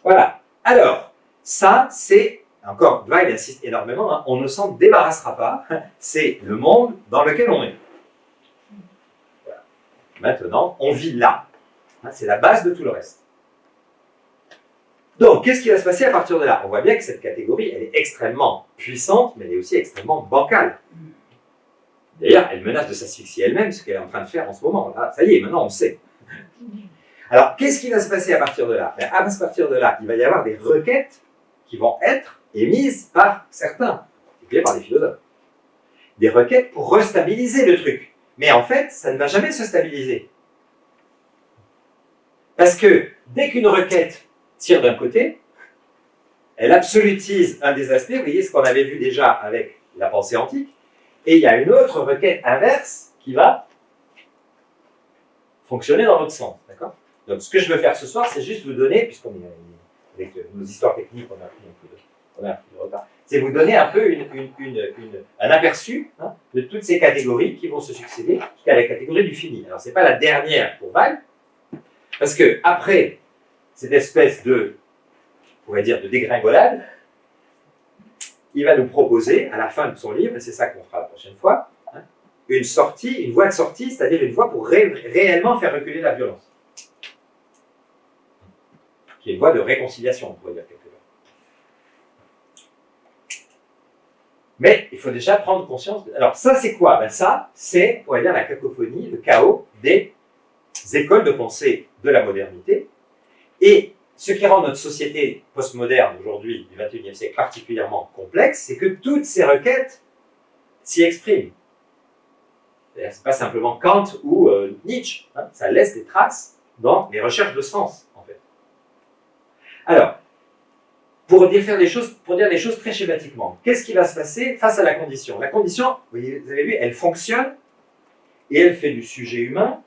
Voilà. Alors, ça, c'est, encore, Weil insiste énormément, on ne s'en débarrassera pas, c'est le monde dans lequel on est. Voilà. Maintenant, on vit là. C'est la base de tout le reste. Donc, qu'est-ce qui va se passer à partir de là? On voit bien que cette catégorie, elle est extrêmement puissante, mais elle est aussi extrêmement bancale. D'ailleurs, elle menace de s'asphyxier elle-même, ce qu'elle est en train de faire en ce moment. Là, ça y est, maintenant on sait. Alors, qu'est-ce qui va se passer à partir de là? À partir de là, il va y avoir des requêtes qui vont être émises par certains, et par des philosophes. Des requêtes pour restabiliser le truc. Mais en fait, ça ne va jamais se stabiliser. Parce que dès qu'une requête tire d'un côté, elle absolutise un des aspects, vous voyez ce qu'on avait vu déjà avec la pensée antique, et il y a une autre requête inverse qui va fonctionner dans l'autre sens, d'accord? Donc ce que je veux faire ce soir, c'est juste vous donner, puisqu'on est avec nos histoires techniques, on a pris un peu de retard, c'est vous donner un peu un aperçu de toutes ces catégories qui vont se succéder jusqu'à la catégorie du fini. Alors c'est pas la dernière pour Weil, parce que après cette espèce de, on pourrait dire, de dégringolade, il va nous proposer, à la fin de son livre, et c'est ça qu'on fera la prochaine fois, une sortie, une voie de sortie, c'est-à-dire une voie pour réellement faire reculer la violence. Qui est une voie de réconciliation, on pourrait dire quelque part. Mais il faut déjà prendre conscience. Alors ça, c'est quoi? Ben ça, c'est, on pourrait dire, la cacophonie, le chaos des écoles de pensée de la modernité. Et ce qui rend notre société postmoderne aujourd'hui, du XXIe siècle, particulièrement complexe, c'est que toutes ces requêtes s'y expriment. C'est-à-dire, ce n'est pas simplement Kant ou Nietzsche, ça laisse des traces dans les recherches de sens, en fait. Alors, pour dire les choses très schématiquement, qu'est-ce qui va se passer face à la condition? La condition, vous avez vu, elle fonctionne et elle fait du sujet humain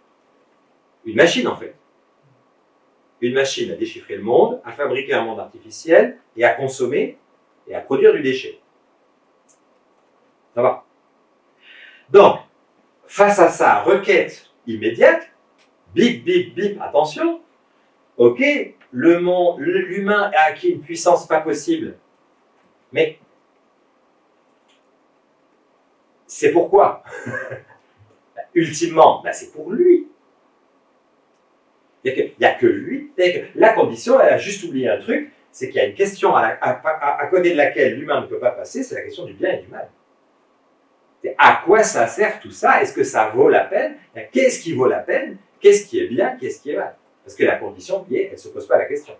une machine en fait. Une machine à déchiffrer le monde, à fabriquer un monde artificiel et à consommer et à produire du déchet. Ça va? Donc, face à ça, requête immédiate, bip, bip, bip, attention, ok, l'humain a acquis une puissance pas possible, mais c'est pourquoi? Ultimement, c'est pour lui. Il n'y a que lui. La condition, elle a juste oublié un truc, c'est qu'il y a une question à côté de laquelle l'humain ne peut pas passer, c'est la question du bien et du mal. À quoi ça sert tout ça? Est-ce que ça vaut la peine? Qu'est-ce qui vaut la peine? Qu'est-ce qui est bien? Qu'est-ce qui est mal? Parce que la condition qui est, elle ne se pose pas la question.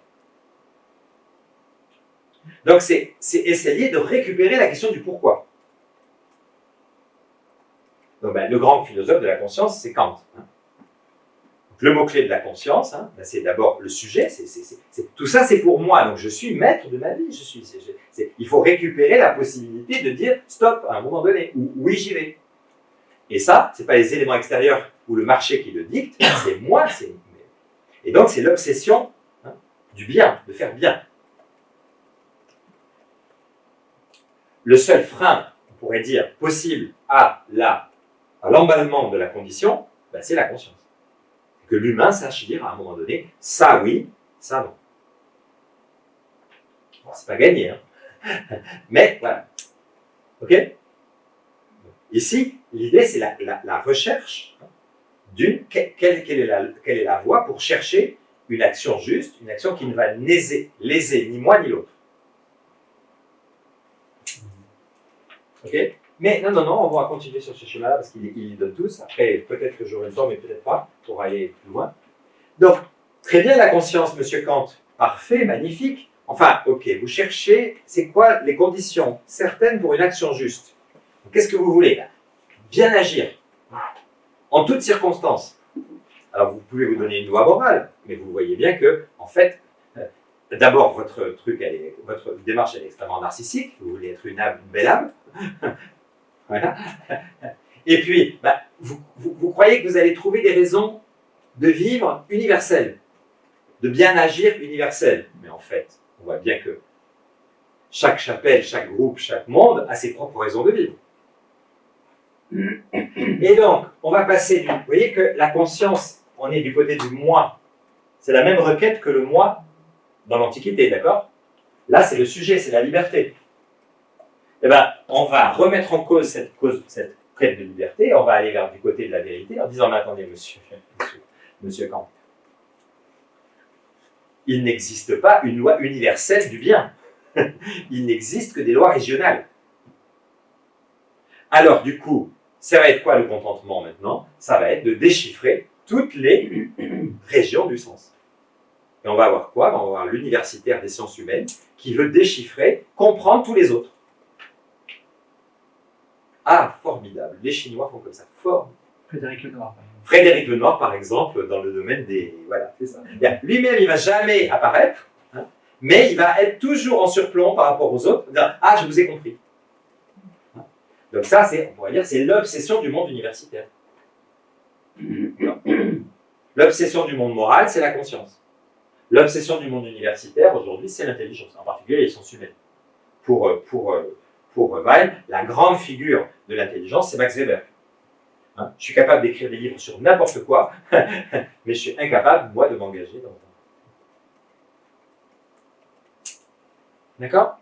Donc c'est essayer de récupérer la question du pourquoi. Donc, le grand philosophe de la conscience, c'est Kant. Donc, le mot-clé de la conscience, c'est d'abord le sujet. Tout ça, c'est pour moi. Donc je suis maître de ma vie. Il faut récupérer la possibilité de dire stop à un moment donné, ou oui, j'y vais. Et ça, ce n'est pas les éléments extérieurs ou le marché qui le dictent, c'est moi. Et donc c'est l'obsession du bien, de faire bien. Le seul frein, on pourrait dire, possible à l'emballement de la condition, c'est la conscience. Que l'humain sache dire à un moment donné, ça oui, ça non. Bon, c'est pas gagné, mais voilà. Ok? Ici, l'idée, c'est la recherche d'une. Quelle est la voie pour chercher une action juste, une action qui ne va léser ni moi ni l'autre. Ok? Mais non, on va continuer sur ce schéma-là parce qu'il les donne tous. Après, peut-être que j'aurai le temps, mais peut-être pas, pour aller plus loin. Donc, très bien la conscience, monsieur Kant. Parfait, magnifique. Enfin, ok, vous cherchez, c'est quoi les conditions certaines pour une action juste? Qu'est-ce que vous voulez? Bien agir, en toutes circonstances. Alors, vous pouvez vous donner une loi morale, mais vous voyez bien que, en fait, d'abord, votre démarche elle est extrêmement narcissique. Vous voulez être une belle âme. Voilà. Et puis, vous croyez que vous allez trouver des raisons de vivre universelles, de bien agir universel. Mais en fait, on voit bien que chaque chapelle, chaque groupe, chaque monde a ses propres raisons de vivre. Et donc, on va passer du... Vous voyez que la conscience, on est du côté du moi. C'est la même requête que le moi dans l'Antiquité, d'accord? Là, c'est le sujet, c'est la liberté. Eh bien, on va remettre en cause cette quête de liberté, on va aller vers du côté de la vérité en disant, mais attendez, monsieur Kant, il n'existe pas une loi universelle du bien. Il n'existe que des lois régionales. Alors, du coup, ça va être quoi le contentement maintenant? Ça va être de déchiffrer toutes les régions du sens. Et on va avoir quoi? On va avoir l'universitaire des sciences humaines qui veut déchiffrer, comprendre tous les autres. Ah, formidable. Les Chinois font comme ça. Formidable. Frédéric Lenoir. Frédéric Lenoir, par exemple, dans le domaine des... Voilà, c'est ça. Lui-même, il ne va jamais apparaître, mais il va être toujours en surplomb par rapport aux autres. Ah, je vous ai compris. Donc ça, on pourrait dire, c'est l'obsession du monde universitaire. L'obsession du monde moral, c'est la conscience. L'obsession du monde universitaire, aujourd'hui, c'est l'intelligence, en particulier les sciences humaines. Pour Weil, la grande figure de l'intelligence, c'est Max Weber. Je suis capable d'écrire des livres sur n'importe quoi, mais je suis incapable, moi, de m'engager dans... D'accord?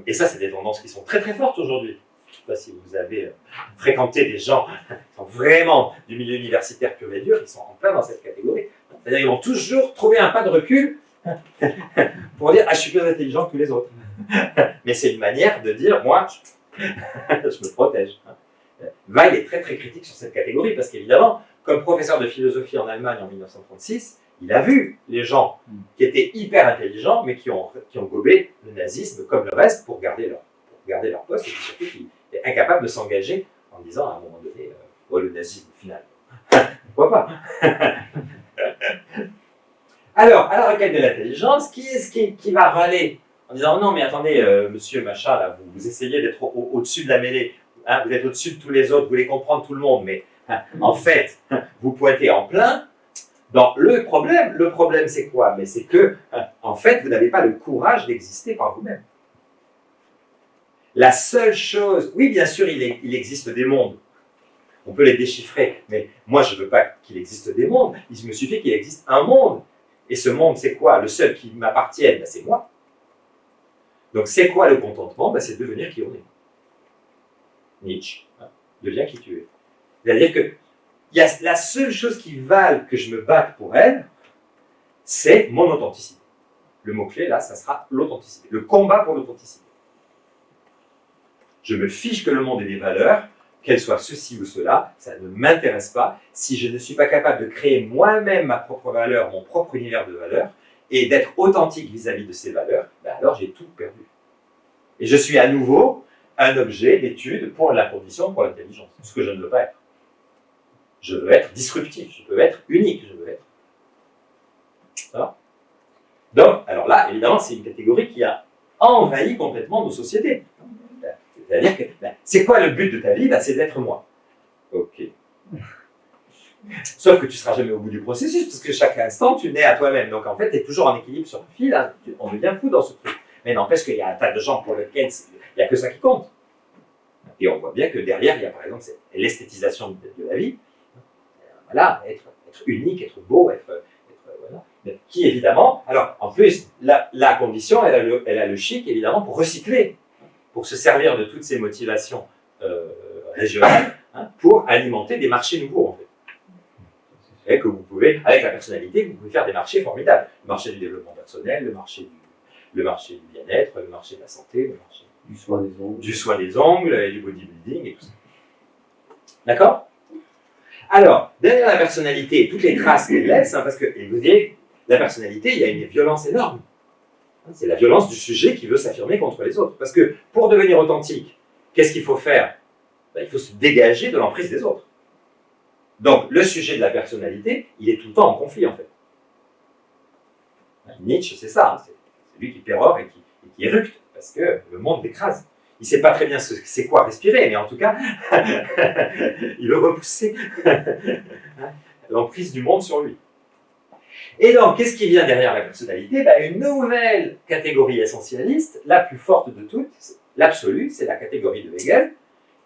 Et ça, c'est des tendances qui sont très très fortes aujourd'hui. Je ne sais pas si vous avez fréquenté des gens qui sont vraiment du milieu universitaire pur et dur, ils sont en plein dans cette catégorie. C'est-à-dire qu'ils vont toujours trouver un pas de recul pour dire « Ah, je suis plus intelligent que tous les autres ». Mais c'est une manière de dire « Moi, je me protège ». Weil est très très critique sur cette catégorie parce qu'évidemment, comme professeur de philosophie en Allemagne en 1936, il a vu les gens qui étaient hyper intelligents mais qui ont gobé le nazisme comme le reste pour garder leur poste et puis surtout qui étaient incapables de s'engager en disant à un moment donné le nazisme final. Pourquoi pas? Alors, à la requête de l'intelligence, qui est-ce qui va râler en disant non, mais attendez, monsieur machin, là, vous essayez d'être au-dessus de la mêlée, hein, vous êtes au-dessus de tous les autres, vous voulez comprendre tout le monde, mais en fait, vous pointez en plein. Donc, le problème c'est quoi? Mais c'est que, en fait, vous n'avez pas le courage d'exister par vous-même. La seule chose, oui, bien sûr, il existe des mondes. On peut les déchiffrer, mais moi, je ne veux pas qu'il existe des mondes. Il me suffit qu'il existe un monde. Et ce monde, c'est quoi? Le seul qui m'appartienne, ben, c'est moi. Donc, c'est quoi le contentement? Ben, c'est devenir qui on est. Nietzsche, hein, deviens qui tu es. C'est-à-dire que la seule chose qui vale que je me batte pour elle, c'est mon authenticité. Le mot-clé, là, ça sera l'authenticité. Le combat pour l'authenticité. Je me fiche que le monde ait des valeurs, qu'elles soient ceci ou cela, ça ne m'intéresse pas. Si je ne suis pas capable de créer moi-même ma propre valeur, mon propre univers de valeurs, et d'être authentique vis-à-vis de ces valeurs, ben alors j'ai tout perdu. Et je suis à nouveau un objet d'étude pour la condition, pour l'intelligence, ce que je ne veux pas être. Je veux être disruptif, je veux être unique, je veux être. Ça va? Donc, alors là, évidemment, c'est une catégorie qui a envahi complètement nos sociétés. C'est-à-dire que, c'est quoi le but de ta vie? C'est d'être moi. Ok. Sauf que tu ne seras jamais au bout du processus, parce que chaque instant, tu nais à toi-même. Donc en fait, tu es toujours en équilibre sur un fil. Hein. On devient fou dans ce truc. Mais n'empêche qu'il y a un tas de gens pour lesquels il n'y a que ça qui compte. Et on voit bien que derrière, il y a par exemple l'esthétisation de la vie. Voilà, être unique, être beau, voilà. Mais qui évidemment, alors en plus, la condition, elle a le chic évidemment pour recycler, pour se servir de toutes ces motivations régionales, hein, pour alimenter des marchés nouveaux en fait. Et que vous pouvez, avec la personnalité, vous pouvez faire des marchés formidables. Le marché du développement personnel, le marché du bien-être, le marché de la santé, le marché du soin des ongles et du bodybuilding et tout ça. D'accord? Alors, derrière la personnalité, toutes les traces qu'elle laisse, hein, parce que, et vous voyez, la personnalité, il y a une violence énorme. C'est la violence du sujet qui veut s'affirmer contre les autres. Parce que pour devenir authentique, qu'est-ce qu'il faut faire? Il faut se dégager de l'emprise des autres. Donc, le sujet de la personnalité, il est tout le temps en conflit, en fait. Nietzsche, c'est ça. Hein, c'est lui qui pérore et qui éructe, parce que le monde l'écrase. Il ne sait pas très bien c'est quoi respirer, mais en tout cas, il veut repousser l'emprise du monde sur lui. Et donc, qu'est-ce qui vient derrière la personnalité? Une nouvelle catégorie essentialiste, la plus forte de toutes, l'absolu, c'est la catégorie de Hegel.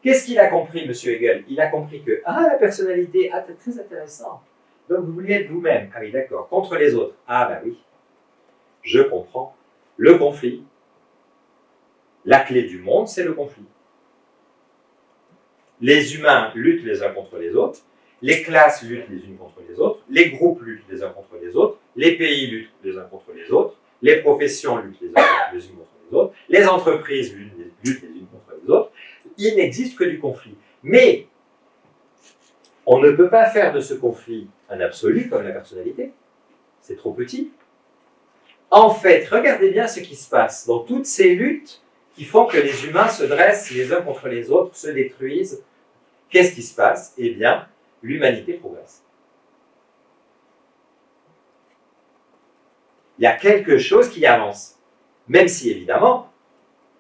Qu'est-ce qu'il a compris, M. Hegel? Il a compris que, la personnalité, c'est très intéressant. Donc, vous vouliez être vous-même. Ah oui, d'accord. Contre les autres. Ah, oui. Je comprends. Le conflit. La clé du monde, c'est le conflit. Les humains luttent les uns contre les autres. Les classes luttent les unes contre les autres. Les groupes luttent les uns contre les autres. Les pays luttent les uns contre les autres. Les professions luttent les unes contre les autres. Les entreprises luttent les unes contre les autres. Il n'existe que du conflit. Mais on ne peut pas faire de ce conflit un absolu comme la personnalité. C'est trop petit. En fait, regardez bien ce qui se passe dans toutes ces luttes qui font que les humains se dressent les uns contre les autres, se détruisent. Qu'est-ce qui se passe? Eh bien, l'humanité progresse. Il y a quelque chose qui avance. Même si, évidemment,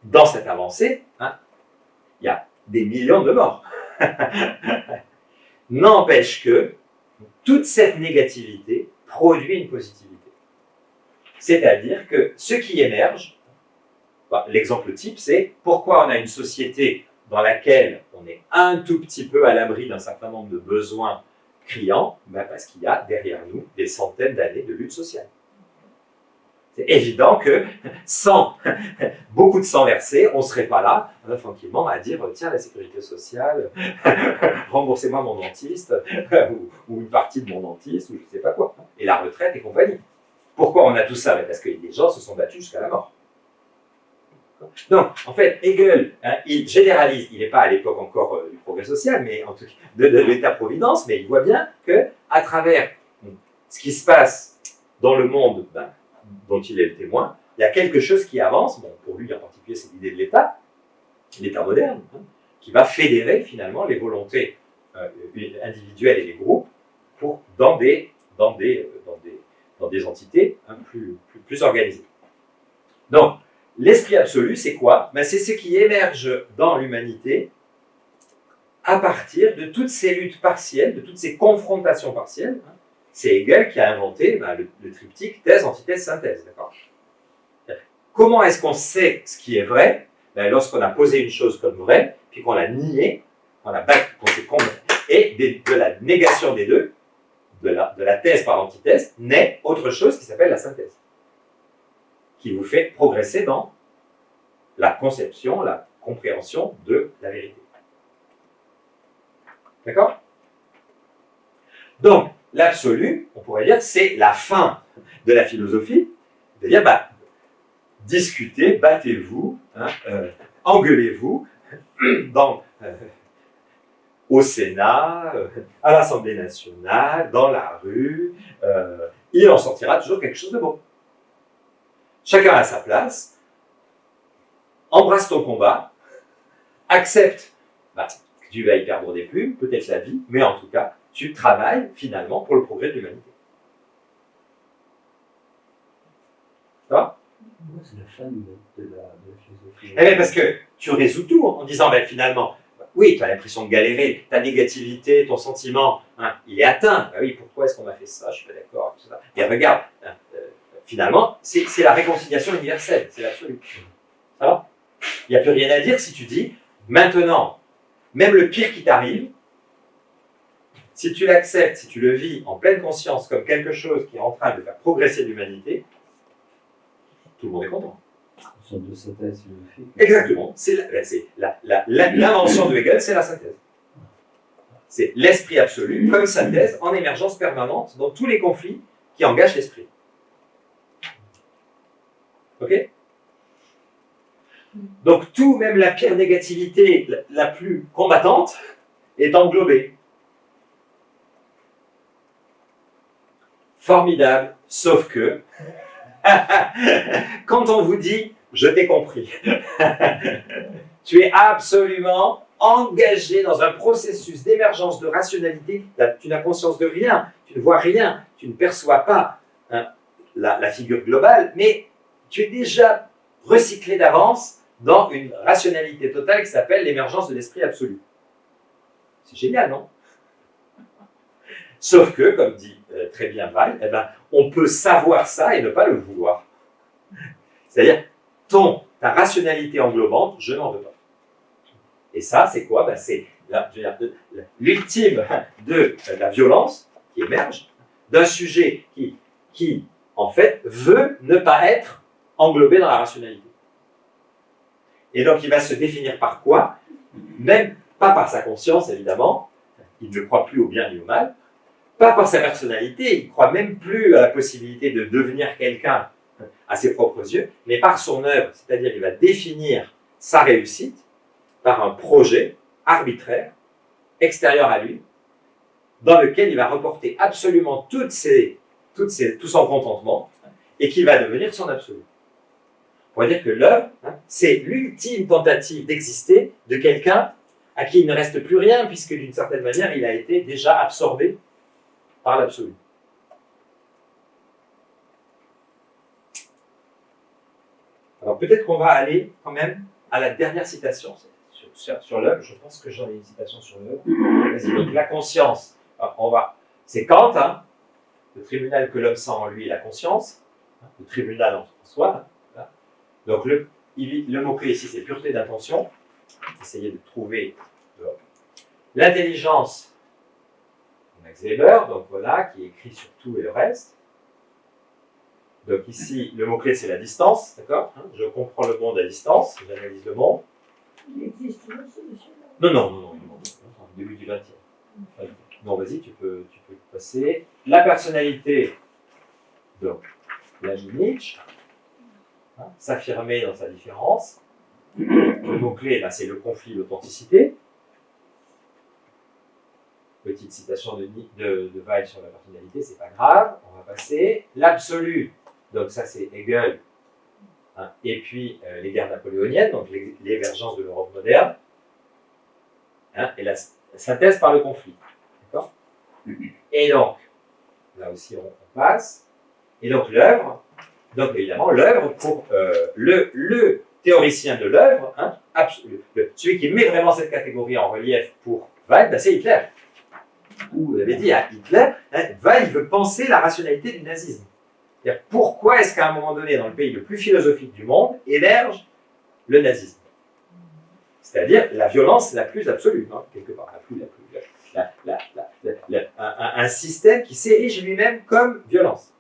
dans cette avancée, il y a des millions de morts. N'empêche que toute cette négativité produit une positivité. C'est-à-dire que ce qui émerge, l'exemple type, c'est pourquoi on a une société dans laquelle on est un tout petit peu à l'abri d'un certain nombre de besoins criants, parce qu'il y a derrière nous des centaines d'années de lutte sociale. C'est évident que sans beaucoup de sang versé, on ne serait pas là, tranquillement, à dire tiens, la sécurité sociale, remboursez-moi mon dentiste, ou une partie de mon dentiste, ou je ne sais pas quoi, et la retraite et compagnie. Pourquoi on a tout ça? Parce que les gens se sont battus jusqu'à la mort. Donc, en fait, Hegel, il généralise, il n'est pas à l'époque encore du progrès social, mais en tout cas de l'État-providence, mais il voit bien qu'à travers ce qui se passe dans le monde dont il est le témoin, il y a quelque chose qui avance, pour lui en particulier c'est l'idée de l'État moderne, qui va fédérer finalement les volontés individuelles et les groupes dans des dans des entités plus organisées. Donc, l'esprit absolu, c'est quoi? Ben, c'est ce qui émerge dans l'humanité à partir de toutes ces luttes partielles, de toutes ces confrontations partielles. C'est Hegel qui a inventé le triptyque thèse, antithèse, synthèse. D'accord? Comment est-ce qu'on sait ce qui est vrai? Ben, lorsqu'on a posé une chose comme vraie, puis qu'on l'a niée, qu'on s'est convaincu, et de la négation des deux, de la thèse par l'antithèse, naît autre chose qui s'appelle la synthèse, qui vous fait progresser dans la conception, la compréhension de la vérité. D'accord? Donc, l'absolu, on pourrait dire, c'est la fin de la philosophie, c'est-à-dire, discutez, battez-vous, engueulez-vous au Sénat, à l'Assemblée nationale, dans la rue, il en sortira toujours quelque chose de bon. Chacun a sa place, embrasse ton combat, accepte que tu vas y perdre des plumes, peut-être la vie, mais en tout cas, tu travailles finalement pour le progrès de l'humanité. Ça va? C'est la fin de la philosophie. Eh bien, parce que tu résous tout en disant, finalement, oui, tu as l'impression de galérer, ta négativité, ton sentiment, il est atteint. Oui, pourquoi est-ce qu'on a fait ça? Je ne suis pas d'accord. Tout ça. Et regarde, finalement, c'est la réconciliation universelle, c'est l'absolu. Ça va? Il n'y a plus rien à dire si tu dis, maintenant, même le pire qui t'arrive, si tu l'acceptes, si tu le vis en pleine conscience comme quelque chose qui est en train de faire progresser l'humanité, tout le monde est content. Une sorte de synthèse philosophique. Exactement. L'invention de Hegel, c'est la synthèse. C'est l'esprit absolu comme synthèse en émergence permanente dans tous les conflits qui engagent l'esprit. Ok? Donc tout, même la pire négativité, la plus combattante, est englobée. Formidable, sauf que quand on vous dit « je t'ai compris », tu es absolument engagé dans un processus d'émergence de rationalité, tu n'as conscience de rien, tu ne vois rien, tu ne perçois pas la figure globale, mais tu es déjà recyclé d'avance dans une rationalité totale qui s'appelle l'émergence de l'esprit absolu. C'est génial, non? Sauf que, comme dit très bien Weil, on peut savoir ça et ne pas le vouloir. C'est-à-dire, ta rationalité englobante, je n'en veux pas. Et ça, c'est quoi? C'est l'ultime de la violence qui émerge d'un sujet qui, en fait, veut ne pas être englobé dans la rationalité. Et donc, il va se définir par quoi? Même pas par sa conscience, évidemment, il ne croit plus au bien ni au mal, pas par sa personnalité, il ne croit même plus à la possibilité de devenir quelqu'un à ses propres yeux, mais par son œuvre, c'est-à-dire il va définir sa réussite par un projet arbitraire, extérieur à lui, dans lequel il va reporter absolument tout son contentement et qui va devenir son absolu. On va dire que l'œuvre, c'est l'ultime tentative d'exister de quelqu'un à qui il ne reste plus rien, puisque d'une certaine manière, il a été déjà absorbé par l'absolu. Alors peut-être qu'on va aller quand même à la dernière citation sur l'œuvre. Je pense que j'en ai une citation sur l'œuvre. Vas-y, donc la conscience. Alors, c'est Kant, le tribunal que l'homme sent en lui est la conscience, le tribunal en soi. Donc le mot-clé ici, c'est pureté d'intention. Essayez de trouver l'intelligence. Max Weber, donc voilà, qui écrit sur tout et le reste. Donc ici, le mot-clé, c'est la distance, d'accord? Je comprends le monde à distance, j'analyse le monde. Il existe toujours ce monsieur-là? Non, début du 20e. Non, vas-y, tu peux passer. La personnalité, donc, la Nietzsche, s'affirmer dans sa différence. Le mot-clé, c'est le conflit, l'authenticité. Petite citation de Weil sur la personnalité, c'est pas grave, on va passer. L'absolu, donc ça c'est Hegel, et puis les guerres napoléoniennes, donc l'émergence de l'Europe moderne, et la synthèse par le conflit. D'accord? Et donc, là aussi on passe. Et donc l'œuvre, donc évidemment l'œuvre pour le théoricien de l'œuvre, hein, celui qui met vraiment cette catégorie en relief pour Weil, ben c'est Hitler. Vous l'avez dit, hein, Hitler, hein, Weil il veut penser la rationalité du nazisme. C'est-à-dire, pourquoi est-ce qu'à un moment donné, dans le pays le plus philosophique du monde, émerge le nazisme? C'est-à-dire la violence la plus absolue, hein, quelque part, un système qui s'érige lui-même comme violence.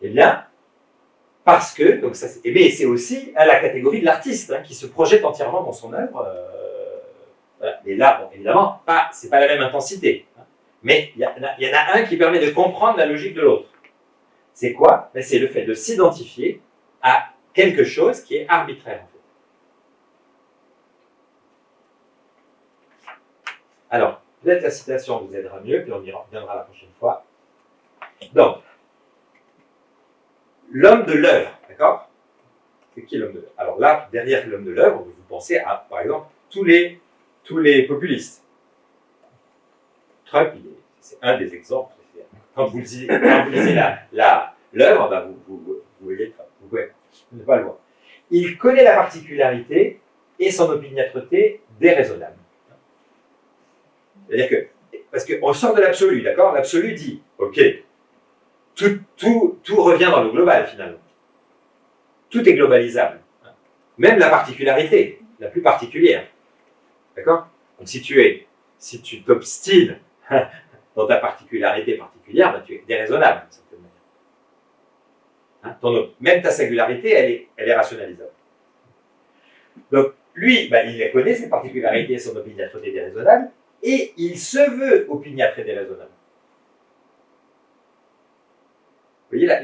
Eh bien, parce que, donc ça, c'est aussi à la catégorie de l'artiste, hein, qui se projette entièrement dans son œuvre. Voilà. Et là, bon, évidemment, c'est pas la même intensité. Hein, mais il y en a un qui permet de comprendre la logique de l'autre. C'est quoi? Ben, c'est le fait de s'identifier à quelque chose qui est arbitraire, en fait. Alors, peut-être la citation vous aidera mieux, puis on y reviendra la prochaine fois. Donc, l'homme de l'œuvre, d'accord? C'est qui l'homme de l'œuvre? Alors là, derrière l'homme de l'œuvre, vous pensez à, par exemple, tous les populistes. Trump, c'est un des exemples. Quand vous lisez l'œuvre, ben vous voyez Trump. Vous pouvez ne pas le voir. Il connaît la particularité et son opiniâtreté déraisonnable. C'est-à-dire que, parce qu'on sort de l'absolu, d'accord? L'absolu dit, ok, tout revient dans le global finalement. Tout est globalisable. Même la particularité, la plus particulière. D'accord? Donc si tu t'obstines dans ta particularité particulière, ben, tu es déraisonnable d'une certaine manière. Hein? Même ta singularité, elle est rationalisable. Donc lui, ben, il connaît ses particularités et son opiniâtreté déraisonnable, et il se veut opiniâtre et déraisonnable. Vous voyez,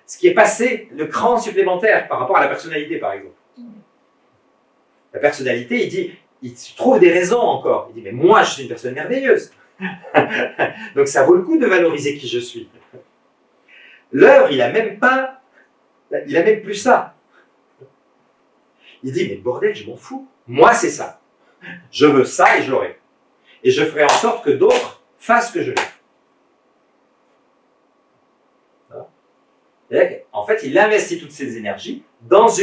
ce qui est passé, le cran supplémentaire par rapport à la personnalité, par exemple. La personnalité, il trouve des raisons encore. Il dit, mais moi, je suis une personne merveilleuse. Donc ça vaut le coup de valoriser qui je suis. L'œuvre, il a même plus ça. Il dit, mais bordel, je m'en fous. Moi, c'est ça. Je veux ça et je l'aurai. Et je ferai en sorte que d'autres fassent ce que je veux. En fait, il investit toutes ses énergies dans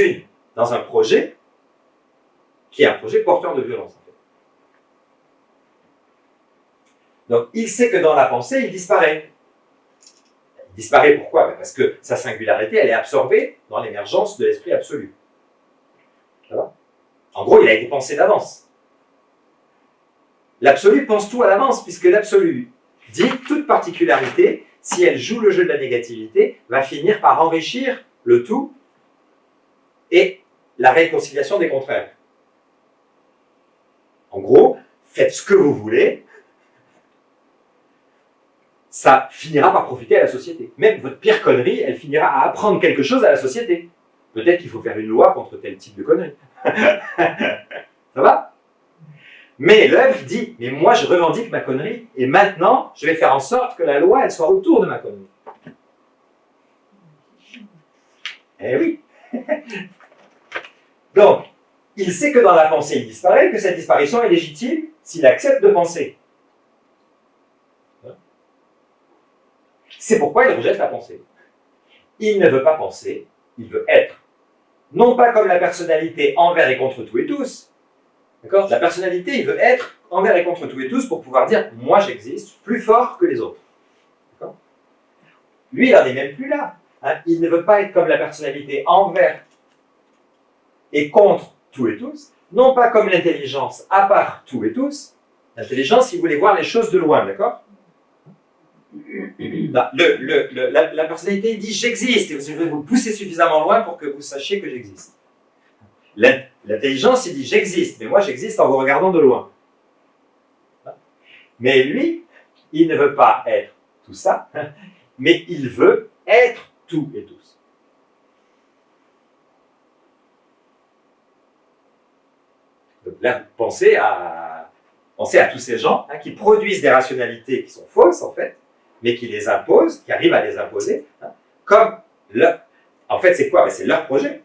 un projet qui est un projet porteur de violence. En fait. Donc, il sait que dans la pensée, il disparaît. Il disparaît pourquoi? Parce que sa singularité, elle est absorbée dans l'émergence de l'esprit absolu. Ça va? En gros, il a été pensé d'avance. L'absolu pense tout à l'avance, puisque l'absolu dit toute particularité, si elle joue le jeu de la négativité, va finir par enrichir le tout et la réconciliation des contraires. En gros, faites ce que vous voulez, ça finira par profiter à la société. Même votre pire connerie, elle finira à apprendre quelque chose à la société. Peut-être qu'il faut faire une loi contre tel type de connerie. Ça va? Mais l'œuvre dit, mais moi je revendique ma connerie, et maintenant je vais faire en sorte que la loi elle soit autour de ma connerie. Eh oui. Donc, il sait que dans la pensée il disparaît, que cette disparition est légitime s'il accepte de penser. C'est pourquoi il rejette la pensée. Il ne veut pas penser, il veut être. Non pas comme la personnalité envers et contre tout et tous. D'accord? La personnalité, il veut être envers et contre tout et tous pour pouvoir dire « moi j'existe plus fort que les autres ». Lui, il n'en est même plus là. Hein? Il ne veut pas être comme la personnalité envers et contre tout et tous, non pas comme l'intelligence à part tout et tous. L'intelligence, il voulait voir les choses de loin, d'accord? La personnalité dit « j'existe » et je vais vous pousser suffisamment loin pour que vous sachiez que j'existe. L'intelligence, il dit « j'existe », mais moi j'existe en vous regardant de loin. Mais lui, il ne veut pas être tout ça, mais il veut être tout et tous. Donc là, pensez à tous ces gens qui produisent des rationalités qui sont fausses, en fait, mais qui les imposent, qui arrivent à les imposer, comme leur... En fait, c'est quoi? C'est leur projet.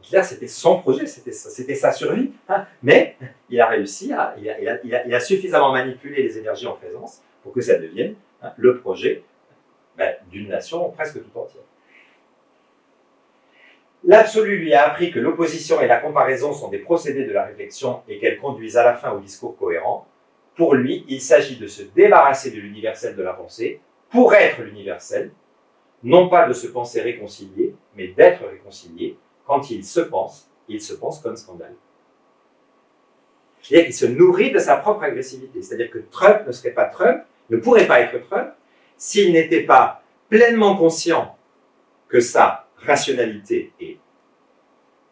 Hitler, c'était son projet, c'était sa survie, mais il a réussi, il a suffisamment manipulé les énergies en présence pour que ça devienne le projet d'une nation presque tout entière. L'absolu lui a appris que l'opposition et la comparaison sont des procédés de la réflexion et qu'elles conduisent à la fin au discours cohérent. Pour lui, il s'agit de se débarrasser de l'universel de la pensée pour être l'universel, non pas de se penser réconcilié, mais d'être réconcilié. Quand il se pense comme scandale. C'est-à-dire qu'il se nourrit de sa propre agressivité. C'est-à-dire que Trump ne serait pas Trump, ne pourrait pas être Trump, s'il n'était pas pleinement conscient que sa rationalité est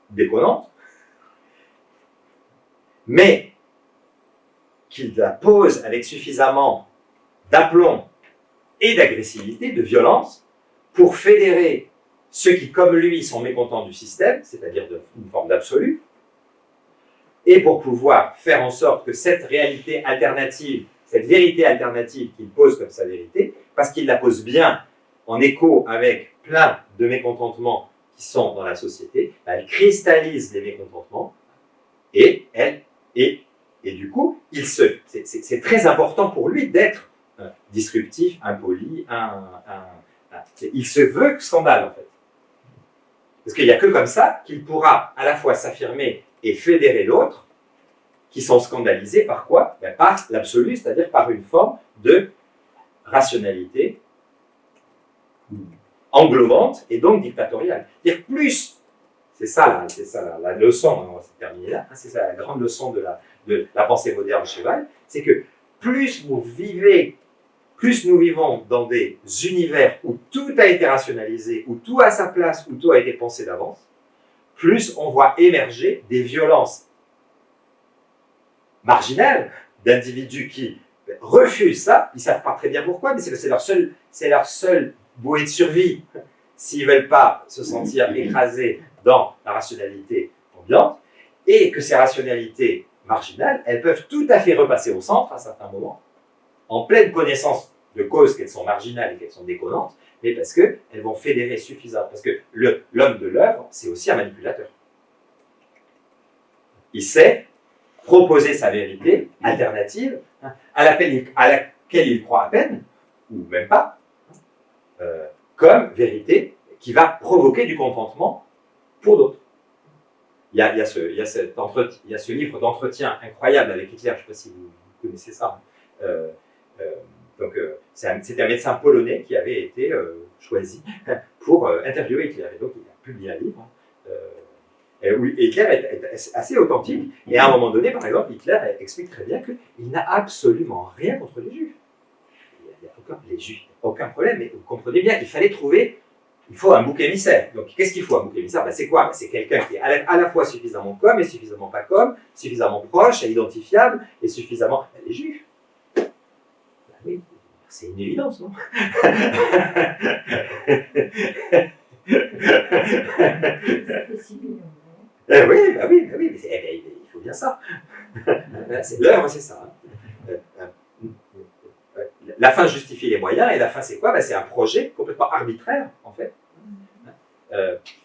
déconnante, mais qu'il la pose avec suffisamment d'aplomb et d'agressivité, de violence, pour fédérer ceux qui, comme lui, sont mécontents du système, c'est-à-dire d'une forme d'absolu, et pour pouvoir faire en sorte que cette réalité alternative, cette vérité alternative qu'il pose comme sa vérité, parce qu'il la pose bien en écho avec plein de mécontentements qui sont dans la société, elle cristallise les mécontentements et du coup, c'est très important pour lui d'être disruptif, impoli, il se veut scandale en fait. Parce qu'il n'y a que comme ça qu'il pourra à la fois s'affirmer et fédérer l'autre, qui sont scandalisés par quoi? Par l'absolu, c'est-à-dire par une forme de rationalité englobante et donc dictatoriale. C'est-à-dire plus, c'est ça la leçon, on va se terminer là, c'est ça la grande leçon de la pensée moderne chez Weill, c'est que plus nous vivons dans des univers où tout a été rationalisé, où tout a sa place, où tout a été pensé d'avance, plus on voit émerger des violences marginales d'individus qui refusent ça, ils ne savent pas très bien pourquoi, mais c'est leur seule bouée de survie s'ils ne veulent pas se sentir écrasés dans la rationalité ambiante, et que ces rationalités marginales, elles peuvent tout à fait repasser au centre à certains moments, en pleine connaissance de cause qu'elles sont marginales et qu'elles sont déconnantes, mais parce qu'elles vont fédérer suffisamment. Parce que l'homme de l'œuvre, c'est aussi un manipulateur. Il sait proposer sa vérité alternative, à laquelle il croit à peine, ou même pas, comme vérité qui va provoquer du contentement pour d'autres. Il y a ce livre d'entretien incroyable avec Hitler, je ne sais pas si vous connaissez ça. C'était un médecin polonais qui avait été choisi pour interviewer Hitler. Et donc, il a publié un livre où Hitler est assez authentique. Et à un moment donné, par exemple, Hitler explique très bien qu'il n'a absolument rien contre les Juifs. Il n'y a aucun problème, mais vous comprenez bien, il faut un bouc émissaire. Donc, qu'est-ce qu'il faut un bouc émissaire? C'est quoi? C'est quelqu'un qui est à la fois suffisamment comme et suffisamment pas comme, suffisamment proche et identifiable, et suffisamment... les Juifs. Oui, c'est une évidence, non? Oui, mais il faut bien ça. L'œuvre, c'est ça. La fin justifie les moyens, et la fin, c'est quoi? C'est un projet complètement arbitraire, en fait,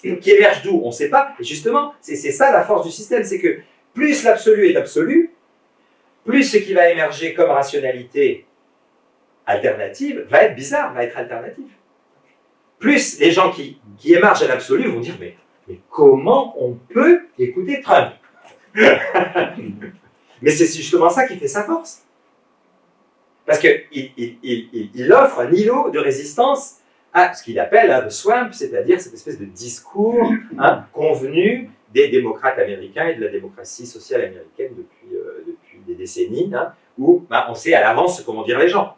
qui émerge d'où? On ne sait pas. Et justement, c'est ça la force du système, c'est que plus l'absolu est absolu, plus ce qui va émerger comme rationalité alternative va être bizarre, va être alternatif. Plus les gens qui émergent à l'absolu vont dire mais comment on peut écouter Trump? Mais c'est justement ça qui fait sa force. Parce qu'il offre un îlot de résistance à ce qu'il appelle le swamp, c'est-à-dire cette espèce de discours convenu des démocrates américains et de la démocratie sociale américaine depuis des décennies, où on sait à l'avance ce que vont dire les gens.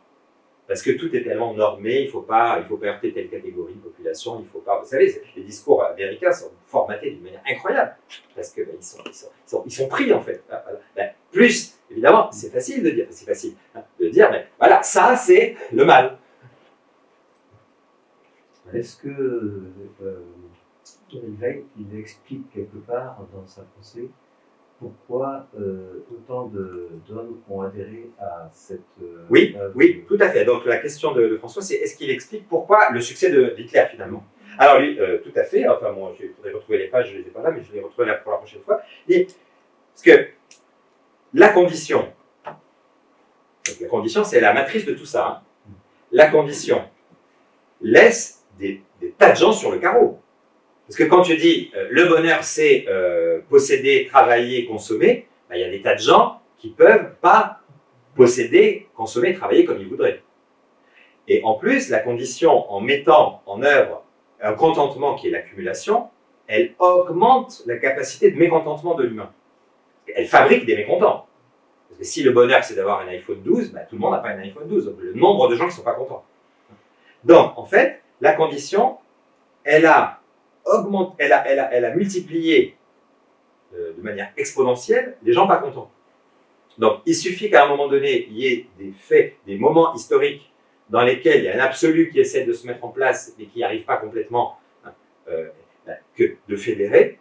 Parce que tout est tellement normé, il ne faut pas heurter telle catégorie de population, il ne faut pas... Vous savez, les discours américains sont formatés d'une manière incroyable, parce qu'ils sont pris, en fait. Plus, évidemment, c'est facile de dire, mais voilà, ça, c'est le mal. Est-ce que Weill, il explique quelque part dans sa pensée pourquoi autant d'hommes ont adhéré à cette... Oui, tout à fait. Donc la question de François, c'est est-ce qu'il explique pourquoi le succès d'Hitler finalement? Alors lui, tout à fait, enfin bon, il faudrait retrouver les pages, je ne les ai pas là, mais je les retrouverai pour la prochaine fois. Parce que la condition, c'est la matrice de tout ça, la condition laisse des tas de gens sur le carreau. Parce que quand tu dis le bonheur c'est posséder, travailler, consommer, ben, il y a des tas de gens qui ne peuvent pas posséder, consommer, travailler comme ils voudraient. Et en plus, la condition en mettant en œuvre un contentement qui est l'accumulation, elle augmente la capacité de mécontentement de l'humain. Elle fabrique des mécontents. Parce que si le bonheur c'est d'avoir un iPhone 12, ben, tout le monde n'a pas un iPhone 12. Donc, le nombre de gens qui ne sont pas contents. Donc, en fait, la condition, elle a multiplié de manière exponentielle les gens pas contents. Donc, il suffit qu'à un moment donné, il y ait des faits, des moments historiques dans lesquels il y a un absolu qui essaie de se mettre en place et qui n'y arrive pas complètement, que de fédérer.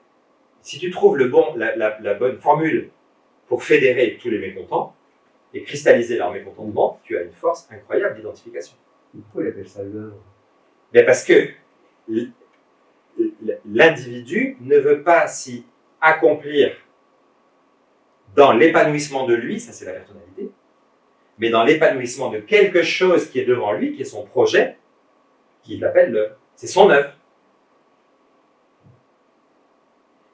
Si tu trouves la bonne formule pour fédérer tous les mécontents et cristalliser leur mécontentement, tu as une force incroyable d'identification. Pourquoi il appelle ça l'œuvre? Parce que l'individu ne veut pas s'y accomplir dans l'épanouissement de lui, ça c'est la personnalité, mais dans l'épanouissement de quelque chose qui est devant lui, qui est son projet, qu'il appelle l'œuvre. C'est son œuvre.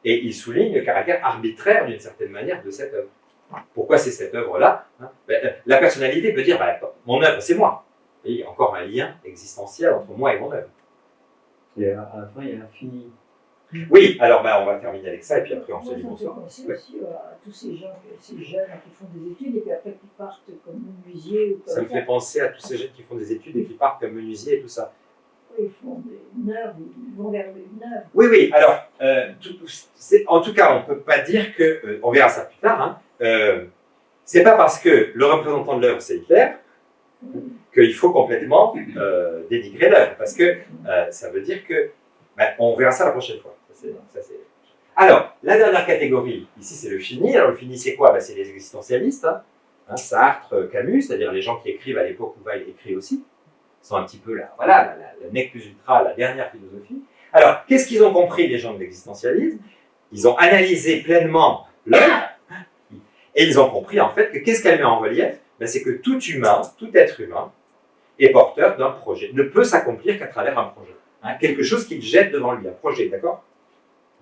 Et il souligne le caractère arbitraire, d'une certaine manière, de cette œuvre. Pourquoi c'est cette œuvre-là? La personnalité peut dire, mon œuvre, c'est moi. Et il y a encore un lien existentiel entre moi et mon œuvre. Et à la fin, il y a l'infini. Oui, alors on va terminer avec ça, et puis après on se dit bonsoir. Ça me fait penser aussi à tous ces gens, ces jeunes qui font des études et puis après qui partent comme menuisier ou comme Ça me fait penser à tous ces jeunes qui font des études et qui partent comme menuisier et tout ça. Ils font une œuvre, ils vont vers une œuvre. Oui, alors, en tout cas, on ne peut pas dire que, on verra ça plus tard, c'est pas parce que le représentant de l'œuvre c'est Hitler qu'il faut complètement dénigrer l'œuvre, parce que ça veut dire que, on verra ça la prochaine fois. Alors, la dernière catégorie, ici c'est le fini. Alors le fini c'est quoi? C'est les existentialistes, Sartre, Camus, c'est-à-dire les gens qui écrivent à l'époque où Weil écrit aussi, sont un petit peu la nec plus ultra, la dernière philosophie. Alors, qu'est-ce qu'ils ont compris les gens de l'existentialisme? Ils ont analysé pleinement l'œuvre, et ils ont compris en fait que qu'est-ce qu'elle met en relief? C'est que tout humain, tout être humain, est porteur d'un projet, ne peut s'accomplir qu'à travers un projet. Quelque chose qu'il jette devant lui, un projet, d'accord?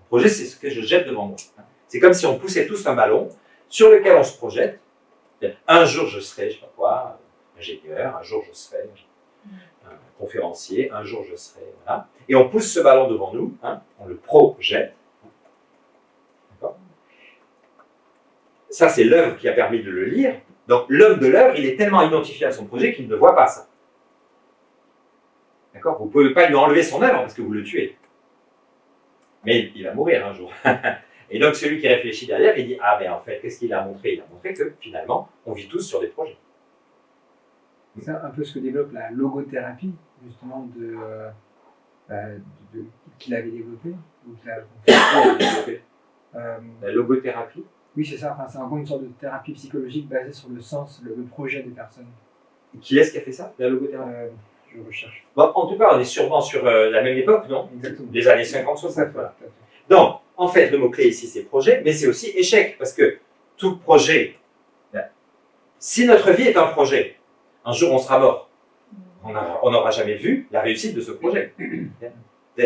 Un projet, c'est ce que je jette devant moi. C'est comme si on poussait tous un ballon sur lequel on se projette. Un jour, je serai, je sais pas quoi, ingénieur, un jour, je serai un conférencier, un jour, je serai, voilà. Et on pousse ce ballon devant nous, on le projette. D'accord? Ça, c'est l'œuvre qui a permis de le lire. Donc, l'homme de l'œuvre, il est tellement identifié à son projet qu'il ne voit pas ça. D'accord? Vous ne pouvez pas lui enlever son œuvre parce que vous le tuez. Mais il va mourir un jour. Et donc, celui qui réfléchit derrière, il dit, en fait, qu'est-ce qu'il a montré? Il a montré que, finalement, on vit tous sur des projets. C'est un peu ce que développe la logothérapie, justement, qu'il avait développé. Ou qu'il a développé. La logothérapie? Oui, c'est ça. C'est encore une sorte de thérapie psychologique basée sur le sens, le projet des personnes. Qui est-ce qui a fait ça, la logothérapie? Je recherche. En tout cas, on est sûrement sur la même époque, non? Exactement. Des années 50-60. Voilà. Donc, en fait, le mot-clé ici, c'est projet, mais c'est aussi échec, parce que tout projet, si notre vie est un projet, un jour on sera mort. On n'aura jamais vu la réussite de ce projet.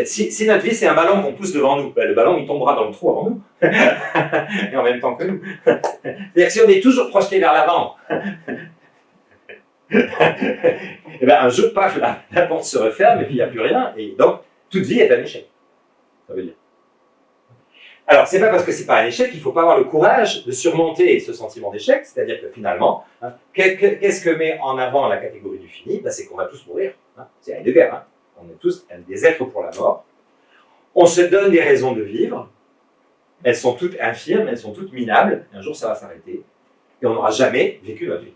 Si notre vie c'est un ballon qu'on pousse devant nous, le ballon il tombera dans le trou avant nous, et en même temps que nous. C'est-à-dire que si on est toujours projeté vers l'avant, un jour, paf, la porte se referme et puis il n'y a plus rien, et donc toute vie est un échec. Ça veut dire. Alors, c'est pas parce que c'est pas un échec qu'il ne faut pas avoir le courage de surmonter ce sentiment d'échec, c'est-à-dire que finalement, qu'est-ce que met en avant la catégorie du fini? C'est qu'on va tous mourir. C'est Heidegger. On est tous des êtres pour la mort. On se donne des raisons de vivre. Elles sont toutes infirmes, elles sont toutes minables. Et un jour, ça va s'arrêter. Et on n'aura jamais vécu notre vie.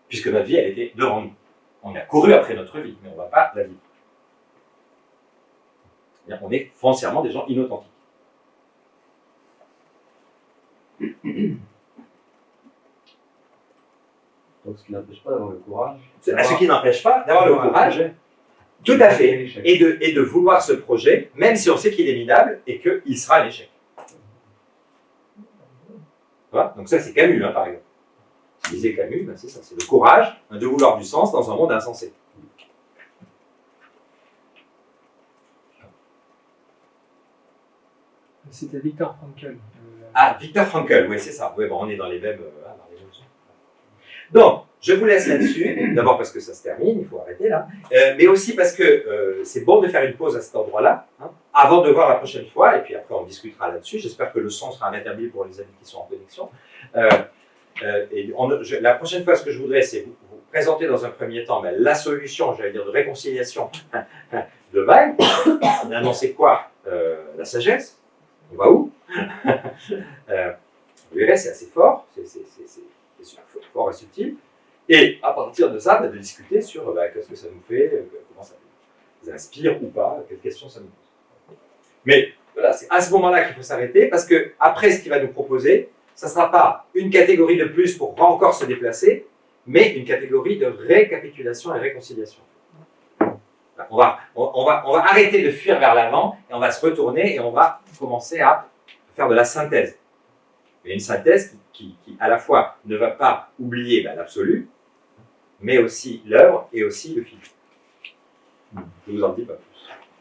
Puisque notre vie, elle était devant nous. On a couru après notre vie, mais on ne va pas la vivre. C'est-à-dire qu'on est foncièrement des gens inauthentiques. Donc, ce qui n'empêche pas d'avoir le courage. Ce qui n'empêche pas d'avoir le courage, tout à fait, et de vouloir ce projet, même si on sait qu'il est minable et qu'il sera un échec. Voilà. Donc ça, c'est Camus, par exemple. Je disais Camus, c'est ça, c'est le courage de vouloir du sens dans un monde insensé. C'était Viktor Frankl. Ah, Viktor Frankl, oui, c'est ça. Oui, bon, on est dans les mêmes. Donc, je vous laisse là-dessus. D'abord parce que ça se termine, il faut arrêter là. Mais aussi parce que c'est bon de faire une pause à cet endroit-là, hein, avant de voir la prochaine fois. Et puis après, on discutera là-dessus. J'espère que le son sera rétabli pour les amis qui sont en connexion. La prochaine fois, ce que je voudrais, c'est vous présenter dans un premier temps la solution, j'allais dire, de réconciliation de Weil. On a annoncé quoi? La sagesse. On va où? Vous verrez, c'est assez fort, c'est fort et subtil. Et à partir de ça, de discuter sur qu'est-ce que ça nous fait, comment ça nous inspire ou pas, quelles questions ça nous pose. Mais voilà, c'est à ce moment-là qu'il faut s'arrêter, parce que après ce qu'il va nous proposer, ça ne sera pas une catégorie de plus pour encore se déplacer, mais une catégorie de récapitulation et réconciliation. On va arrêter de fuir vers l'avant et on va se retourner et on va commencer à faire de la synthèse. Mais une synthèse qui à la fois ne va pas oublier l'absolu, mais aussi l'œuvre et aussi le fil. Je ne vous en dis pas plus.